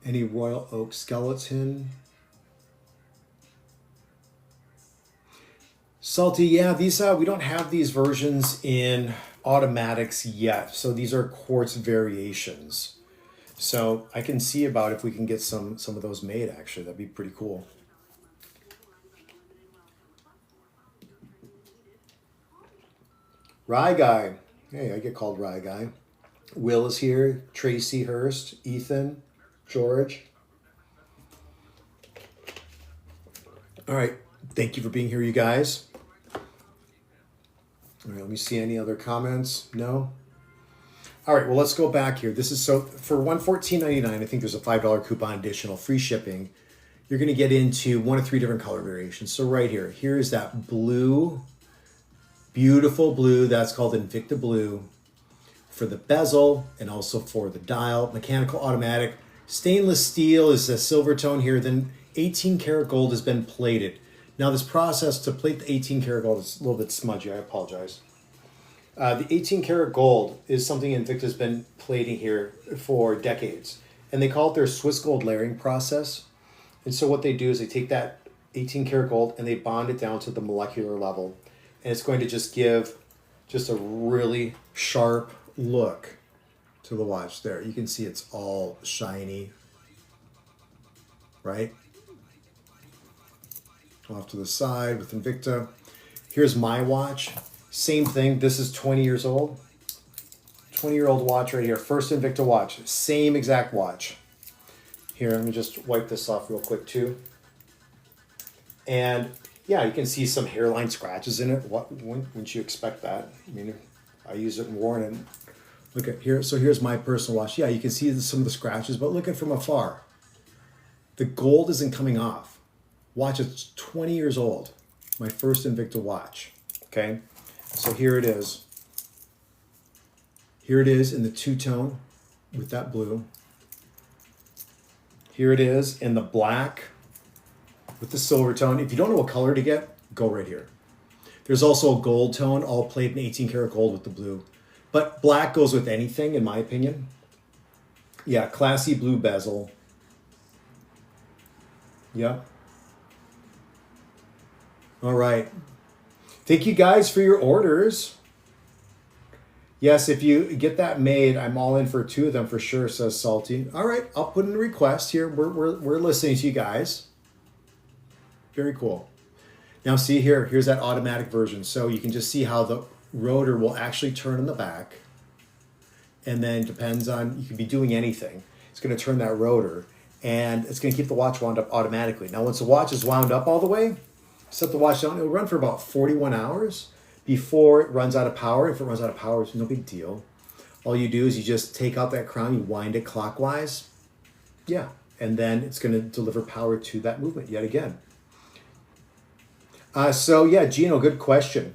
Speaker 1: Any Royal Oak skeleton? Salty, yeah, these we don't have these versions in automatics yet. So these are quartz variations. So I can see about if we can get some of those made, actually. That'd be pretty cool. Rye Guy. Hey, I get called Rye Guy. Will is here. Tracy Hurst. Ethan. George. All right. Thank you for being here, you guys. All right, let me see any other comments. No? All right, well, let's go back here. This is so for $114.99, I think there's a $5 coupon additional free shipping. You're going to get into 1 of 3 different color variations. So right here, here's that blue, beautiful blue. That's called Invicta Blue for the bezel and also for the dial. Mechanical, automatic. Stainless steel is a silver tone here. Then 18 karat gold has been plated. Now this process to plate the 18 karat gold is a little bit smudgy. I apologize. The 18 karat gold is something Invicta's been plating here for decades. And they call it their Swiss gold layering process. And so what they do is they take that 18 karat gold and they bond it down to the molecular level. And it's going to just give just a really sharp look to the watch there. You can see it's all shiny, right? Off to the side with Invicta. Here's my watch. Same thing. This is 20 years old. 20-year-old watch right here. First Invicta watch. Same exact watch. Here, let me just wipe this off real quick too. And yeah, you can see some hairline scratches in it. Wouldn't you expect that? I mean, I use it in Warren and look at here. So here's my personal watch. Yeah, you can see some of the scratches, but look at from afar. The gold isn't coming off. Watch, it's 20 years old. My first Invicta watch. Okay. So here it is. Here it is in the two-tone with that blue. Here it is in the black with the silver tone. If you don't know what color to get, go right here. There's also a gold tone, all plated in 18 karat gold with the blue. But black goes with anything, in my opinion. Yeah, classy blue bezel. Yep. All right. Thank you guys for your orders. Yes, if you get that made, I'm all in for 2 of them for sure, says Salty. All right, I'll put in a request here. We're listening to you guys. Very cool. Now see here, here's that automatic version. So you can just see how the rotor will actually turn in the back. And then depends on, you could be doing anything. It's going to turn that rotor and it's going to keep the watch wound up automatically. Now once the watch is wound up all the way, set the watch down. It'll run for about 41 hours before it runs out of power. If it runs out of power, it's no big deal. All you do is you just take out that crown, you wind it clockwise. Yeah, and then it's going to deliver power to that movement yet again. So yeah, Gino, good question.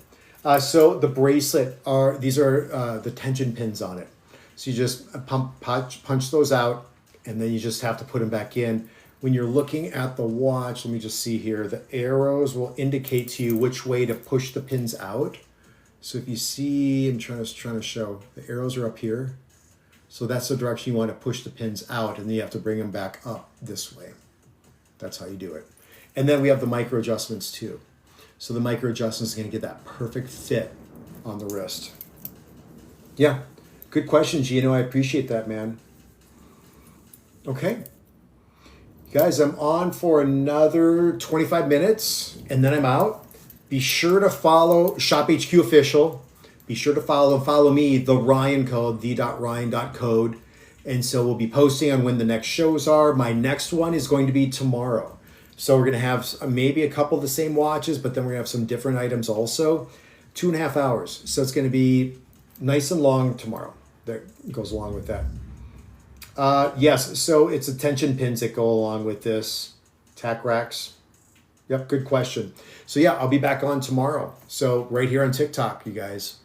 Speaker 1: So the bracelet these are the tension pins on it. So you just punch those out, and then you just have to put them back in. When you're looking at the watch, let me just see here, the arrows will indicate to you which way to push the pins out. So if you see, I'm trying to show, the arrows are up here. So that's the direction you want to push the pins out, and then you have to bring them back up this way. That's how you do it. And then we have the micro adjustments too. So the micro adjustments are going to get that perfect fit on the wrist. Yeah, good question, Gino. I appreciate that, man. Okay. Guys, I'm on for another 25 minutes, and then I'm out. Be sure to follow Shop HQ Official. Be sure to follow me, the Ryan Code, the.ryan.code. And so we'll be posting on when the next shows are. My next one is going to be tomorrow. So we're going to have maybe a couple of the same watches, but then we're going to have some different items also. 2.5 hours. So it's going to be nice and long tomorrow. That goes along with that. Yes, so it's the tension pins that go along with this. Tack racks. Yep, good question. So yeah, I'll be back on tomorrow. So right here on TikTok, you guys.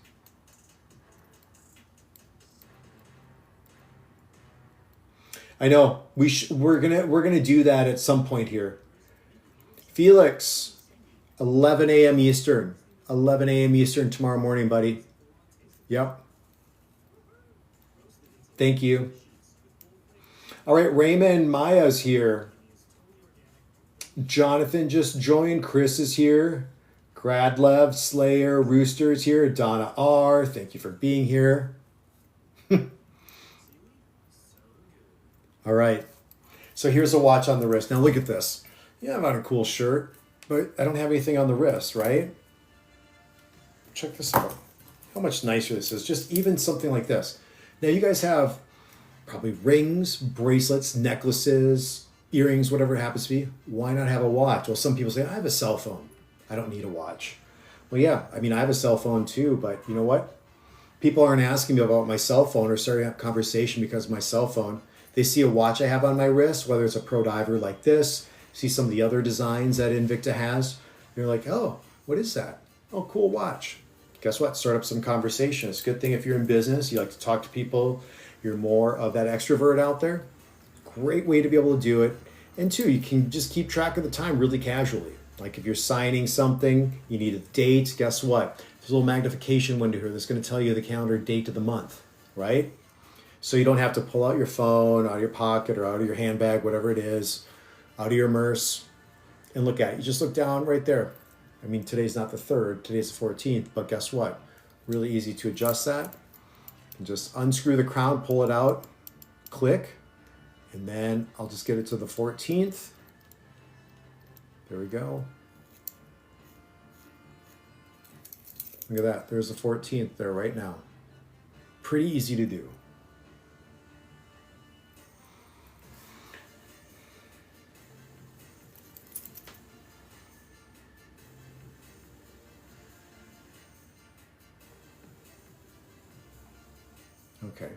Speaker 1: I know we're gonna do that at some point here. Felix, 11 a.m. Eastern. 11 a.m. Eastern tomorrow morning, buddy. Yep. Thank you. All right, Raymond Maya's here. Jonathan just joined. Chris is here. Gradlev, Slayer, Rooster's here. Donna R. Thank you for being here. All right. So here's a watch on the wrist. Now look at this. Yeah, I'm on a cool shirt, but I don't have anything on the wrist, right? Check this out. How much nicer this is. Just even something like this. Now you guys have probably rings, bracelets, necklaces, earrings, whatever it happens to be. Why not have a watch? Well, some people say, I have a cell phone. I don't need a watch. Well, yeah, I mean, I have a cell phone too, but you know what? People aren't asking me about my cell phone or starting a conversation because of my cell phone. They see a watch I have on my wrist, whether it's a Pro Diver like this, see some of the other designs that Invicta has. You're like, oh, what is that? Oh, cool watch. Guess what? Start up some conversation. It's a good thing if you're in business, you like to talk to people, you're more of that extrovert out there. Great way to be able to do it. And two, you can just keep track of the time really casually. Like if you're signing something, you need a date, guess what? There's a little magnification window here that's going to tell you the calendar date of the month, right? So you don't have to pull out your phone, out of your pocket or out of your handbag, whatever it is, out of your purse and look at it. You just look down right there. I mean, today's not the 3rd, today's the 14th, but guess what? Really easy to adjust that. And just unscrew the crown, pull it out, click, and then I'll just get it to the 14th. There we go. Look at that, there's the 14th there right now. Pretty easy to do. Okay.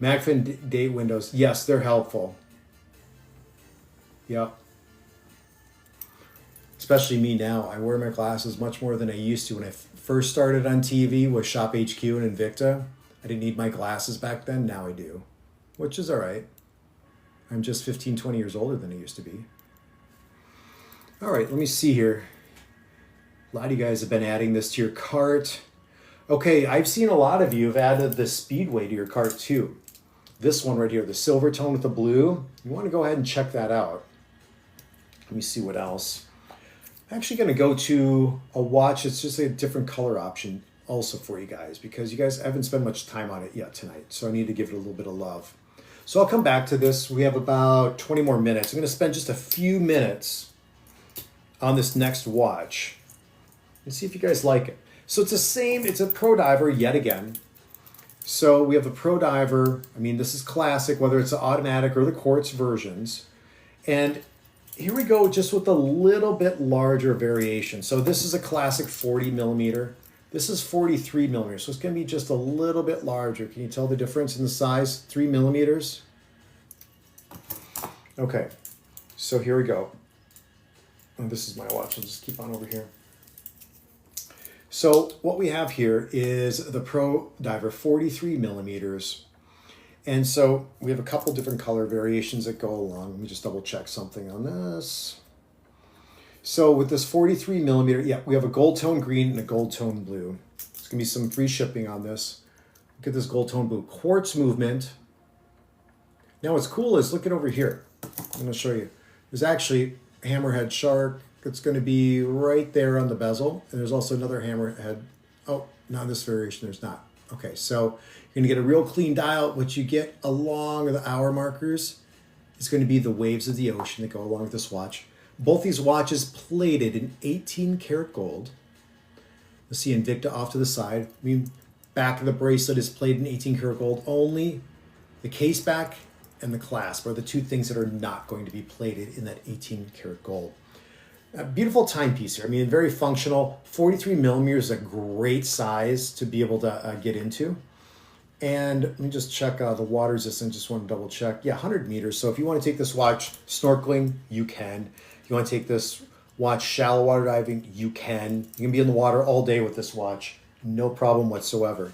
Speaker 1: Magfin date windows. Yes, they're helpful. Yep. Especially me now. I wear my glasses much more than I used to. When I first started on TV with Shop HQ and Invicta, I didn't need my glasses back then. Now I do, which is all right. I'm just 15, 20 years older than I used to be. All right, let me see here. A lot of you guys have been adding this to your cart. Okay, I've seen a lot of you have added the Speedway to your cart too. This one right here, the silver tone with the blue. You want to go ahead and check that out. Let me see what else. I'm actually going to go to a watch. It's just a different color option also for you guys because you guys haven't spent much time on it yet tonight. So I need to give it a little bit of love. So I'll come back to this. We have about 20 more minutes. I'm going to spend just a few minutes on this next watch and see if you guys like it. So it's the same, it's a Pro Diver yet again. So we have the Pro Diver. I mean, this is classic, whether it's the automatic or the quartz versions. And here we go, just with a little bit larger variation. So this is a classic 40 millimeter. This is 43 millimeters. So it's gonna be just a little bit larger. Can you tell the difference in the size? 3 millimeters. Okay, so here we go. And this is my watch, I'll just keep on over here. So what we have here is the Pro Diver 43 millimeters. And so we have a couple different color variations that go along. Let me just double check something on this. So with this 43 millimeter, yeah, we have a gold tone green and a gold tone blue. There's gonna be some free shipping on this. Look at this gold tone blue. Quartz movement. Now what's cool is, look at over here. I'm gonna show you. There's actually a hammerhead shark. It's going to be right there on the bezel. And there's also another hammerhead. Oh, not this variation, there's not. Okay, so you're going to get a real clean dial. What you get along the hour markers is going to be the waves of the ocean that go along with this watch. Both these watches plated in 18 karat gold. You'll see Invicta off to the side. I mean, back of the bracelet is plated in 18 karat gold. Only the case back and the clasp are the two things that are not going to be plated in that 18 karat gold. A beautiful timepiece here. I mean, very functional. 43 millimeters is a great size to be able to get into. And let me just check the water resistance. Just want to double check. Yeah, 100 meters. So if you want to take this watch snorkeling, you can. If you want to take this watch shallow water diving, you can. You can be in the water all day with this watch. No problem whatsoever.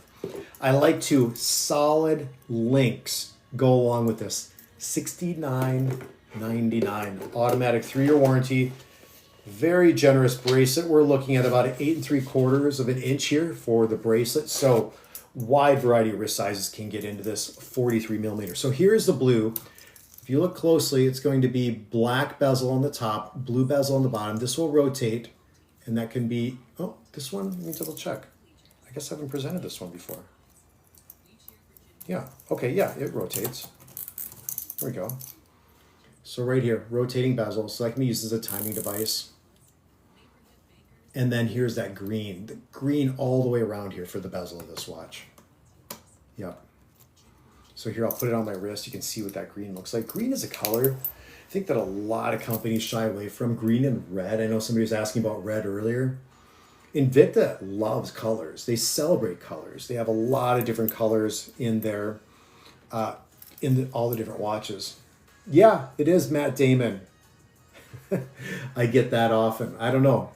Speaker 1: I like to solid links go along with this. $69.99. Automatic 3-year warranty. Very generous bracelet. We're looking at about an 8 3/4 of an inch here for the bracelet. So wide variety of wrist sizes can get into this 43 millimeter. So here's the blue. If you look closely, it's going to be black bezel on the top, blue bezel on the bottom. This will rotate, and that can be, oh, this one, let me double check. I guess I haven't presented this one before. Yeah, okay, yeah, it rotates. There we go. So right here, rotating bezel, so that can be used as a timing device. And then here's that green, the green all the way around here for the bezel of this watch. Yep. So here, I'll put it on my wrist. You can see what that green looks like. Green is a color I think that a lot of companies shy away from. Green and red. I know somebody was asking about red earlier. Invicta loves colors. They celebrate colors. They have a lot of different colors in their, all the different watches. Yeah, it is Matt Damon. I get that often. I don't know.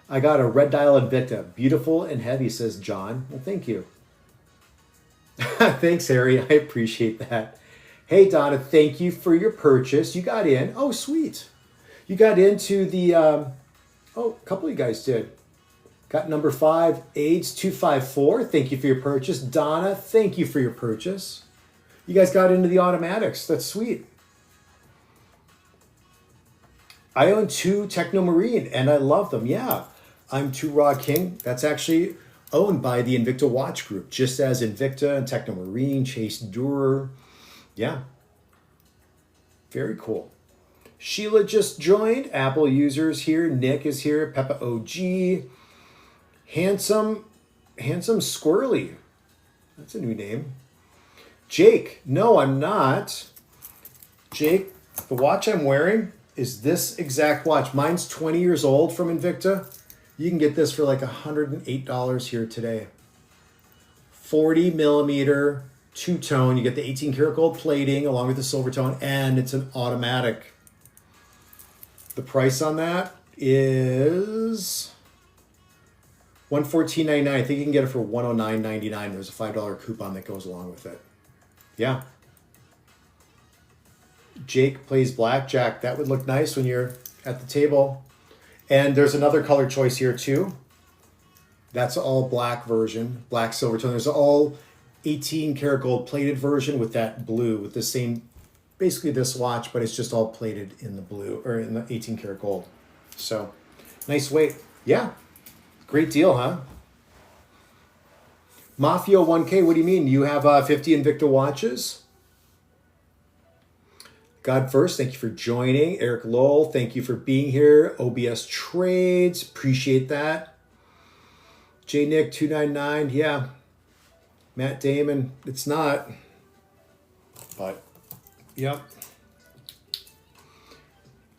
Speaker 1: I got a red dial Invicta. Beautiful and heavy, says John. Well, thank you. Thanks, Harry. I appreciate that. Hey, Donna, thank you for your purchase. You got in. Oh, sweet. You got into the, oh, a couple of you guys did. Got number 5, AIDS254. Thank you for your purchase. Donna, thank you for your purchase. You guys got into the automatics. That's sweet. I own 2 Technomarine, and I love them. Yeah, I'm 2 Raw King. That's actually owned by the Invicta Watch Group, just as Invicta and Technomarine, Chase Durer. Yeah, very cool. Sheila just joined. Apple users here. Nick is here. Peppa OG. Handsome Squirrely. That's a new name. Jake. No, I'm not. Jake, the watch I'm wearing is this exact watch. Mine's 20 years old from Invicta. You can get this for like $108 here today. 40 millimeter two-tone. You get the 18 karat gold plating along with the silver tone, and it's an automatic. The price on that is $114.99. I think you can get it for $109.99. There's a $5 coupon that goes along with it. Yeah. Jake plays blackjack. That would look nice when you're at the table. And there's another color choice here too. That's all black version, black silver tone. There's all 18 karat gold plated version with that blue, with the same, basically this watch, but it's just all plated in the blue, or in the 18 karat gold. So nice weight. Yeah, great deal, huh? Mafia 1K, what do you mean? You have 50 Invicta watches? God First, thank you for joining. Eric Lowell, thank you for being here. OBS Trades, appreciate that. J Nick 299, yeah. Matt Damon, it's not. But, yep.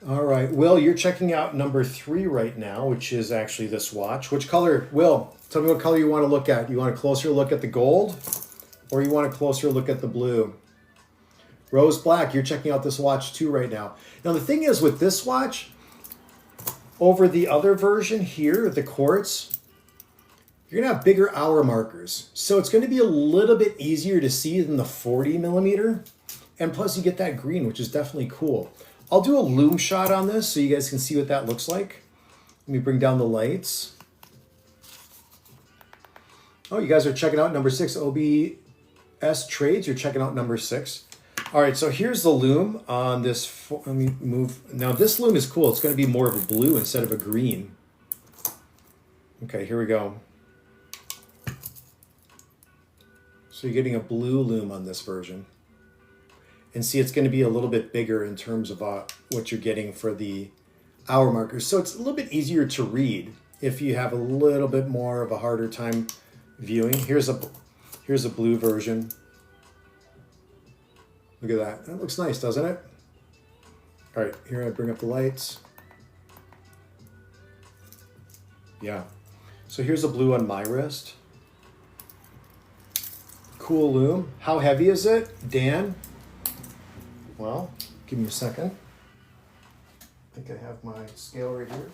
Speaker 1: All right, Will, you're checking out number 3 right now, which is actually this watch. Which color, Will? Tell me what color you want to look at. You want a closer look at the gold, or you want a closer look at the blue? Rose Black, you're checking out this watch too right now. Now the thing is with this watch, over the other version here, the quartz, you're gonna have bigger hour markers. So it's gonna be a little bit easier to see than the 40 millimeter. And plus you get that green, which is definitely cool. I'll do a loom shot on this so you guys can see what that looks like. Let me bring down the lights. Oh, you guys are checking out number 6, OBS Trades. You're checking out number 6. All right, so here's the loom on this. Let me move. Now this loom is cool. It's going to be more of a blue instead of a green. Okay, here we go. So you're getting a blue loom on this version. And see, it's going to be a little bit bigger in terms of what you're getting for the hour markers. So it's a little bit easier to read if you have a little bit more of a harder time viewing. Here's a blue version. Look at that. That looks nice, doesn't it? All right, here I bring up the lights. Yeah. So here's a blue on my wrist. Cool loom. How heavy is it, Dan? Well, give me a second. I think I have my scale right here.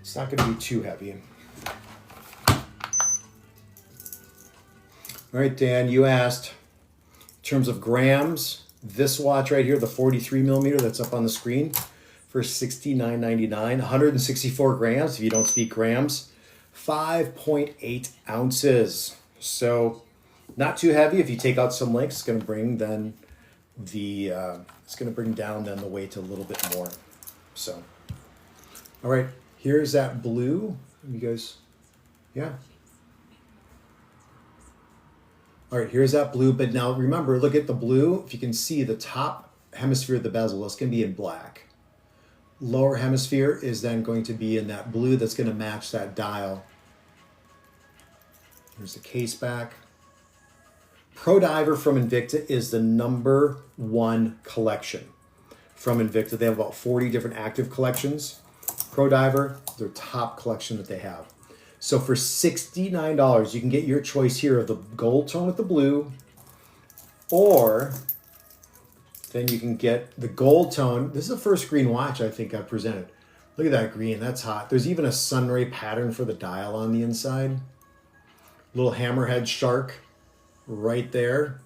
Speaker 1: It's not going to be too heavy. All right, Dan, you asked, in terms of grams, this watch right here, the 43 millimeter that's up on the screen for $69.99, 164 grams, if you don't speak grams, 5.8 ounces. So not too heavy. If you take out some links, it's going to bring then it's going to bring down then the weight a little bit more. So, all right, here's that blue. You guys, yeah. All right, here's that blue. But now remember, look at the blue. If you can see the top hemisphere of the bezel, it's going to be in black. Lower hemisphere is then going to be in that blue that's going to match that dial. Here's the case back. Pro Diver from Invicta is the #1 collection from Invicta. They have about 40 different active collections. Pro Diver, their top collection that they have. So for $69, you can get your choice here of the gold tone with the blue, or then you can get the gold tone. This is the first green watch I think I've presented. Look at that green, that's hot. There's even a sunray pattern for the dial on the inside. Little hammerhead shark right there,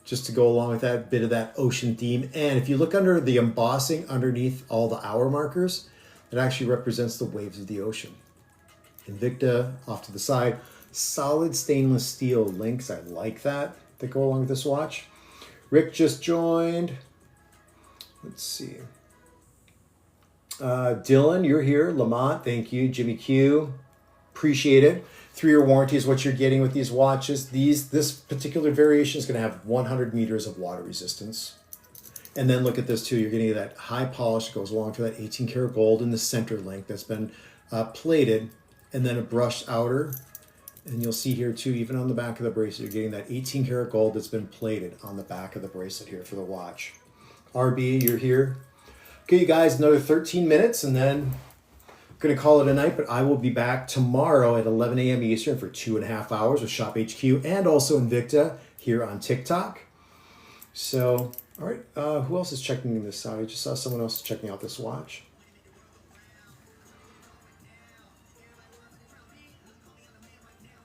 Speaker 1: just to go along with that bit of that ocean theme. And if you look under the embossing underneath all the hour markers, it actually represents the waves of the ocean. Invicta off to the side. Solid stainless steel links, I like that go along with this watch. Rick just joined. Let's see. Dylan, you're here. Lamont, thank you. Jimmy Q, appreciate it. 3-year warranty is what you're getting with these watches. This particular variation is going to have 100 meters of water resistance. And then look at this too. You're getting that high polish that goes along to that 18 karat gold in the center link that's been plated, and then a brushed outer. And you'll see here too, even on the back of the bracelet, you're getting that 18 karat gold that's been plated on the back of the bracelet here for the watch. RB, you're here. Okay, you guys, another 13 minutes and then I'm going to call it a night, but I will be back tomorrow at 11 a.m. Eastern for 2.5 hours with Shop HQ and also Invicta here on TikTok. So, all right, who else is checking this out? I just saw someone else checking out this watch.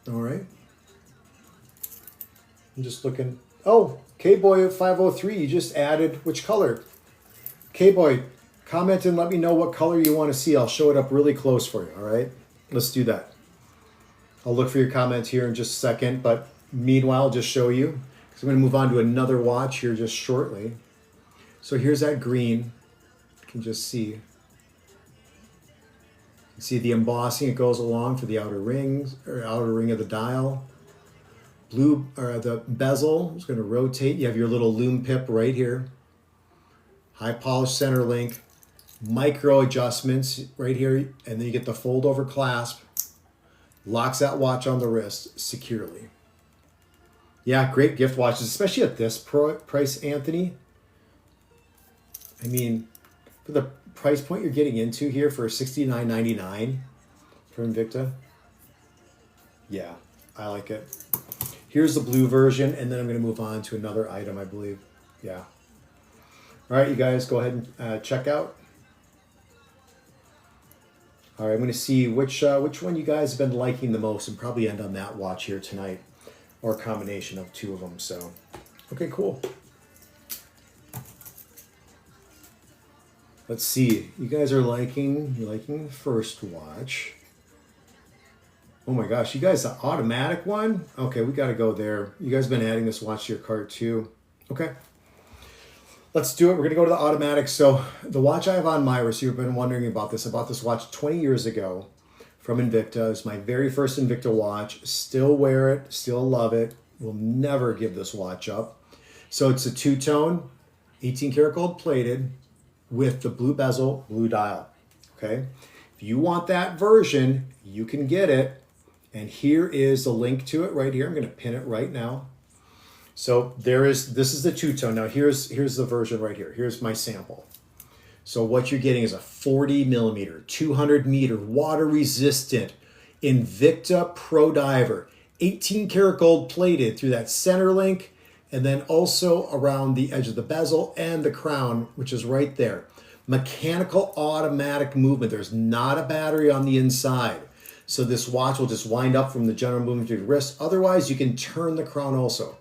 Speaker 1: All right. I'm just looking. Oh, K-Boy 503, you just added which color? K-Boy, comment and let me know what color you want to see. I'll show it up really close for you, all right? Let's do that. I'll look for your comments here in just a second, but meanwhile, I'll just show you, because I'm going to move on to another watch here just shortly. So here's that green. You can just see. See the embossing, it goes along for the outer rings, or outer ring of the dial. Blue, or the bezel is going to rotate. You have your little lume pip right here. High polished center link. Micro adjustments right here. And then you get the fold over clasp. Locks that watch on the wrist securely. Yeah, great gift watches, especially at this price, Anthony. I mean, for the price point you're getting into here for $69.99 from Invicta. Yeah, I like it. Here's the blue version, and then I'm going to move on to another item, I believe. Yeah. All right, you guys, go ahead and check out. All right, I'm going to see which one you guys have been liking the most, and probably end on that watch here tonight, or a combination of two of them. So, okay, cool. Let's see. You guys are liking the first watch. Oh my gosh, you guys, the automatic one? Okay, we got to go there. You guys have been adding this watch to your cart too. Okay. Let's do it. We're going to go to the automatic. So the watch I have on my wrist, you've been wondering about this. I bought this watch 20 years ago from Invicta. It's my very first Invicta watch. Still wear it. Still love it. Will never give this watch up. So it's a two-tone, 18 karat gold plated, with the blue bezel, blue dial, okay? If you want that version, you can get it. And here is the link to it right here. I'm gonna pin it right now. So this is the two-tone. Now here's the version right here. Here's my sample. So what you're getting is a 40 millimeter, 200 meter, water resistant, Invicta Pro Diver, 18 karat gold plated through that center link and then also around the edge of the bezel and the crown, which is right there. Mechanical automatic movement. There's not a battery on the inside. So this watch will just wind up from the general movement of your wrist. Otherwise, you can turn the crown also.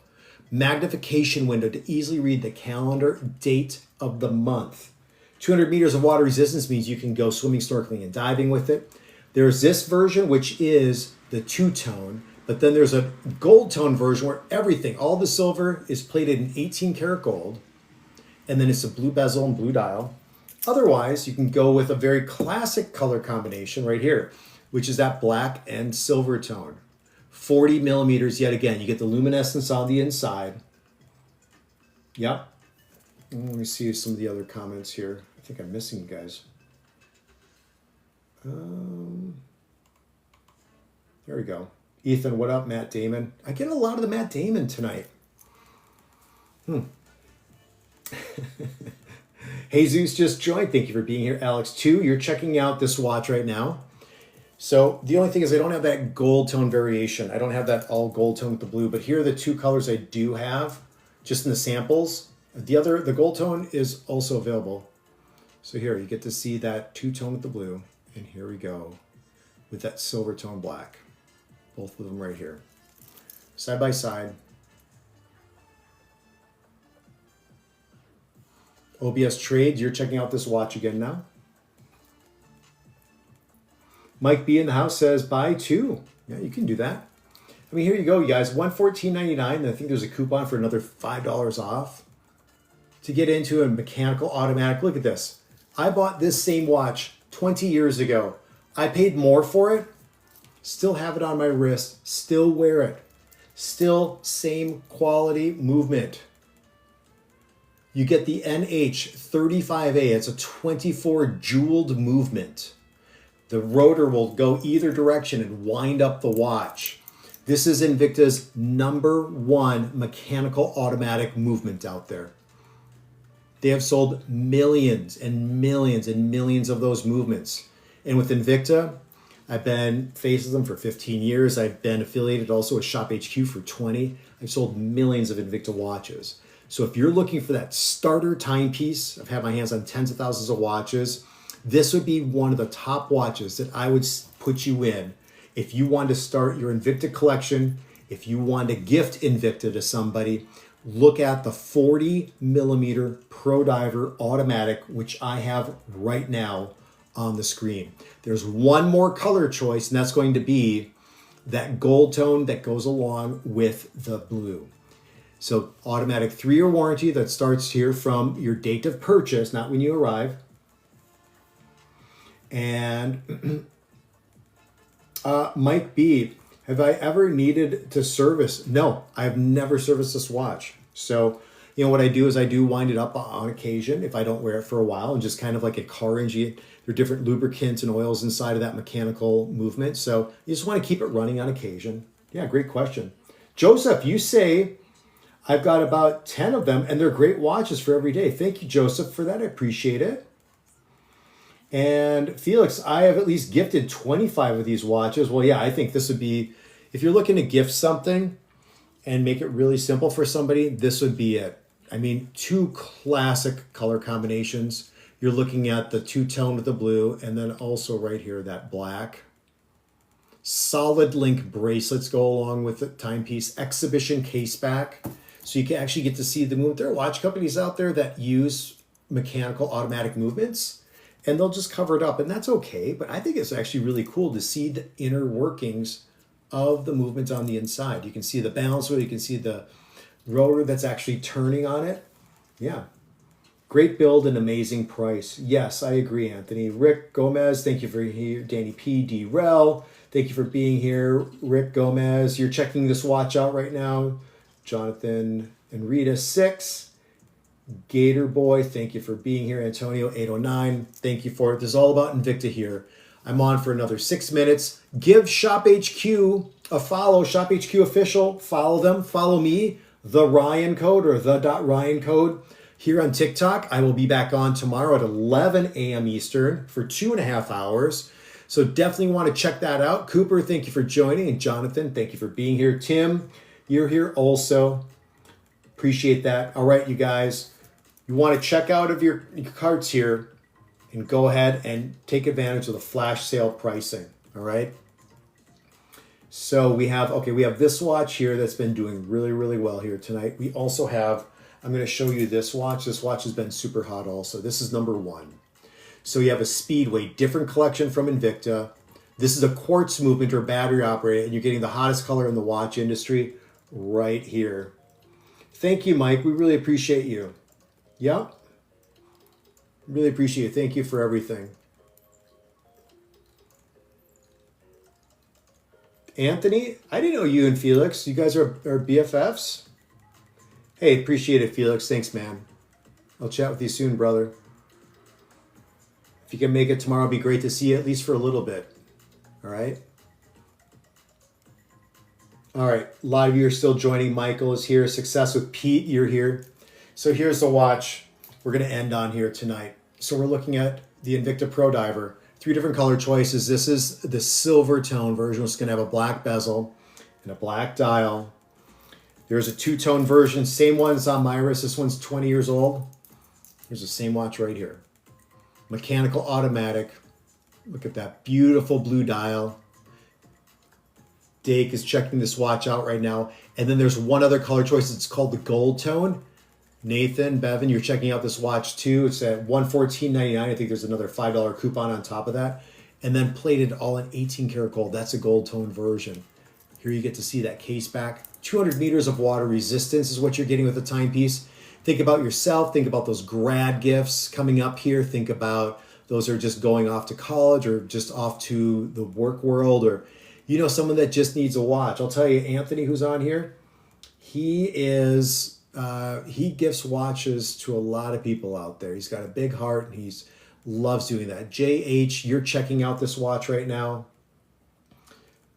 Speaker 1: Magnification window to easily read the calendar date of the month. 200 meters of water resistance means you can go swimming, snorkeling, and diving with it. There's this version, which is the two-tone, but then there's a gold tone version where everything, all the silver is plated in 18 karat gold, and then it's a blue bezel and blue dial. Otherwise, you can go with a very classic color combination right here, which is that black and silver tone. 40 millimeters, yet again, you get the luminescence on the inside. Yep. Let me see some of the other comments here. I think I'm missing you guys. There we go. Ethan, what up, Matt Damon? I get a lot of the Matt Damon tonight. Jesus just joined. Thank you for being here. Alex, too. You're checking out this watch right now. So the only thing is I don't have that gold tone variation. I don't have that all gold tone with the blue, but here are the two colors I do have just in the samples. The gold tone is also available. So here you get to see that two-tone with the blue. And here we go with that silver tone black. Both of them right here. Side by side. OBS Trades, you're checking out this watch again now. Mike B in the house says, buy two. Yeah, you can do that. I mean, here you go, you guys. $114.99. And I think there's a coupon for another $5 off to get into a mechanical automatic. Look at this. I bought this same watch 20 years ago. I paid more for it. Still have it on my wrist. Still wear it. Still same quality movement. You get the NH35A. It's a 24 jeweled movement. The rotor will go either direction and wind up the watch. This is Invicta's #1 mechanical automatic movement out there. They have sold millions and millions and millions of those movements. And with Invicta, I've been facing them for 15 years. I've been affiliated also with Shop HQ for 20. I've sold millions of Invicta watches. So if you're looking for that starter timepiece, I've had my hands on tens of thousands of watches. This would be one of the top watches that I would put you in if you want to start your Invicta collection, if you want to gift Invicta to somebody. Look at the 40 millimeter Pro Diver automatic, which I have right now on the screen. There's one more color choice, and that's going to be that gold tone that goes along with the blue. So automatic 3-year warranty that starts here from your date of purchase, not when you arrive. And Mike B, have I ever needed to service? No, I've never serviced this watch. So, you know, what I do is I do wind it up on occasion if I don't wear it for a while, and just kind of like a car engine. There are different lubricants and oils inside of that mechanical movement. So you just want to keep it running on occasion. Yeah, great question. Joseph, you say I've got about 10 of them, and they're great watches for every day. Thank you, Joseph, for that. I appreciate it. And Felix, I have at least gifted 25 of these watches. Well, yeah, I think this would be, if you're looking to gift something and make it really simple for somebody, this would be it. I mean, two classic color combinations. You're looking at the two-tone with the blue, and then also right here, that black. Solid link bracelets go along with the timepiece. Exhibition case back. So you can actually get to see the movement. There are watch companies out there that use mechanical automatic movements, and they'll just cover it up, and that's okay. But I think it's actually really cool to see the inner workings of the movement on the inside. You can see the balance wheel, you can see the rotor that's actually turning on it. Yeah. Great build and amazing price. Yes, I agree, Anthony. Rick Gomez, thank you for here. Danny P. D. Rel, thank you for being here. Rick Gomez, you're checking this watch out right now. Jonathan and Rita 6. Gator Boy, thank you for being here. Antonio 809, thank you for it. This is all about Invicta here. I'm on for another 6 minutes. Give Shop HQ a follow. Shop HQ official. Follow them. Follow me. The Ryan Code or the .Ryan Code here on TikTok. I will be back on tomorrow at 11 a.m. Eastern for 2.5 hours. So definitely want to check that out. Cooper, thank you for joining. And Jonathan, thank you for being here. Tim, you're here also. Appreciate that. All right, you guys, you want to check out of your carts here and go ahead and take advantage of the flash sale pricing. All right. So we have this watch here that's been doing really, really well here tonight. We also have, I'm going to show you this watch. This watch has been super hot also. This is number 1. So you have a Speedway, different collection from Invicta. This is a quartz movement or battery operated, and you're getting the hottest color in the watch industry right here. Thank you, Mike. We really appreciate you. Yep. Really appreciate it. Thank you for everything. Anthony, I didn't know you and Felix. You guys are BFFs? Hey, appreciate it, Felix. Thanks, man. I'll chat with you soon, brother. If you can make it tomorrow, it'd be great to see you at least for a little bit. All right? All right. A lot of you are still joining. Michael is here. Success with Pete, you're here. So here's the watch we're going to end on here tonight. So we're looking at the Invicta Pro Diver. 3 different color choices. This is the silver tone version. It's going to have a black bezel and a black dial. There's a 2-tone version. Same one's on my wrist. This one's 20 years old. Here's the same watch right here. Mechanical automatic. Look at that beautiful blue dial. Dake is checking this watch out right now. And then there's one other color choice. It's called the gold tone. Nathan, Bevan, you're checking out this watch too. It's at $114.99. I think there's another $5 coupon on top of that. And then plated all in 18 karat gold. That's a gold tone version. Here you get to see that case back. 200 meters of water resistance is what you're getting with the timepiece. Think about yourself. Think about those grad gifts coming up here. Think about those who are just going off to college or just off to the work world, or someone that just needs a watch. I'll tell you, Anthony, who's on here, he gifts watches to a lot of people out there. He's got a big heart and he loves doing that. JH, you're checking out this watch right now.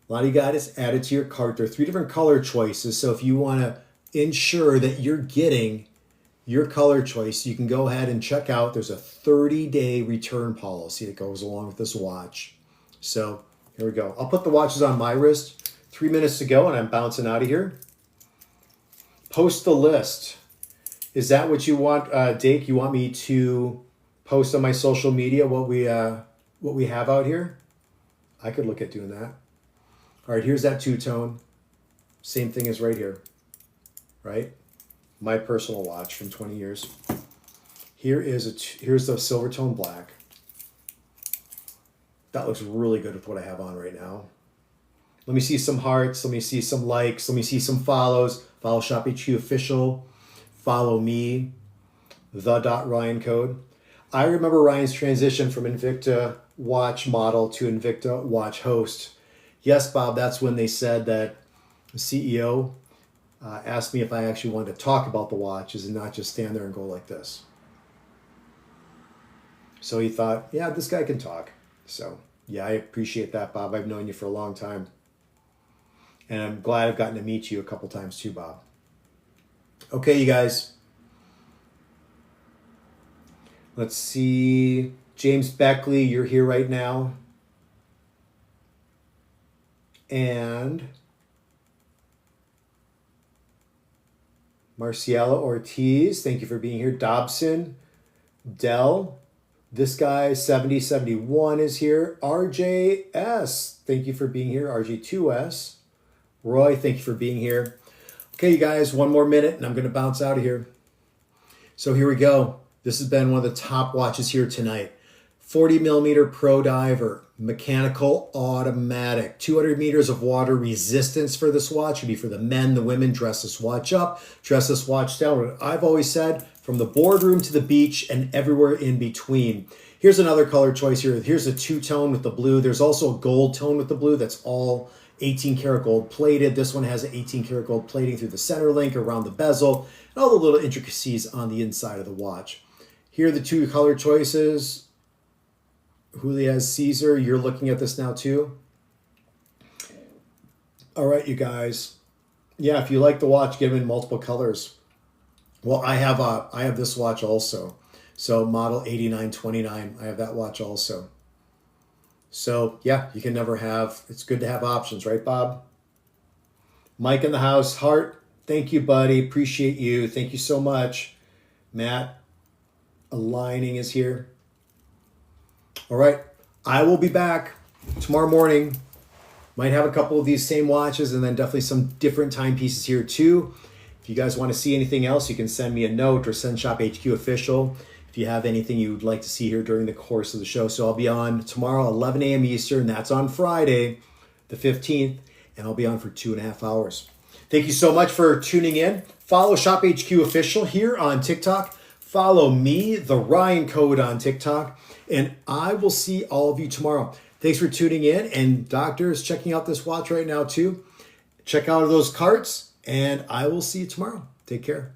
Speaker 1: A lot of you got it added to your cart. There are 3 different color choices. So if you want to ensure that you're getting your color choice, you can go ahead and check out. There's a 30-day return policy that goes along with this watch. So here we go. I'll put the watches on my wrist. 3 minutes to go and I'm bouncing out of here. Post the list. Is that what you want, Dake? You want me to post on my social media what we have out here? I could look at doing that. All right, here's that 2-tone. Same thing as right here, right? My personal watch from 20 years. Here's the silver tone black. That looks really good with what I have on right now. Let me see some hearts. Let me see some likes. Let me see some follows. Follow Shop HQ Official. Follow me. The.Ryan code. I remember Ryan's transition from Invicta watch model to Invicta watch host. Yes, Bob, that's when they said that the CEO asked me if I actually wanted to talk about the watches and not just stand there and go like this. So he thought, yeah, this guy can talk. So yeah, I appreciate that, Bob. I've known you for a long time. And I'm glad I've gotten to meet you a couple times too, Bob. Okay, you guys. Let's see. James Beckley, you're here right now. And Marciela Ortiz, thank you for being here. Dobson, Dell, this guy, 7071 is here. RJS, thank you for being here. RG2S. Roy, thank you for being here. Okay, you guys, 1 more minute and I'm going to bounce out of here. So here we go. This has been one of the top watches here tonight. 40 millimeter Pro Diver, mechanical automatic, 200 meters of water resistance for this watch. It'd be for the men, the women. Dress this watch up, dress this watch down. What I've always said, from the boardroom to the beach and everywhere in between. Here's another color choice here. Here's a 2-tone with the blue. There's also a gold tone with the blue. That's all 18 karat gold plated. This one has an 18 karat gold plating through the center link, around the bezel, and all the little intricacies on the inside of the watch. Here are the 2 color choices. Julius Caesar, you're looking at this now too. All right, you guys. Yeah, if you like the watch, get them in multiple colors. Well, I have this watch also. So model 8929, I have that watch also. So yeah, you can never have, it's good to have options, right, Bob? Mike in the house, heart. Thank you, buddy. Appreciate you. Thank you so much. Matt, aligning is here. All right. I will be back tomorrow morning. Might have a couple of these same watches and then definitely some different timepieces here too. If you guys want to see anything else, you can send me a note or send Shop HQ Official if you have anything you would like to see here during the course of the show. So I'll be on tomorrow, 11 a.m. Eastern. That's on Friday, the 15th, and I'll be on for 2.5 hours. Thank you so much for tuning in. Follow Shop HQ Official here on TikTok. Follow me, the Ryan Code, on TikTok, and I will see all of you tomorrow. Thanks for tuning in, and Doctor is checking out this watch right now too. Check out those carts, and I will see you tomorrow. Take care.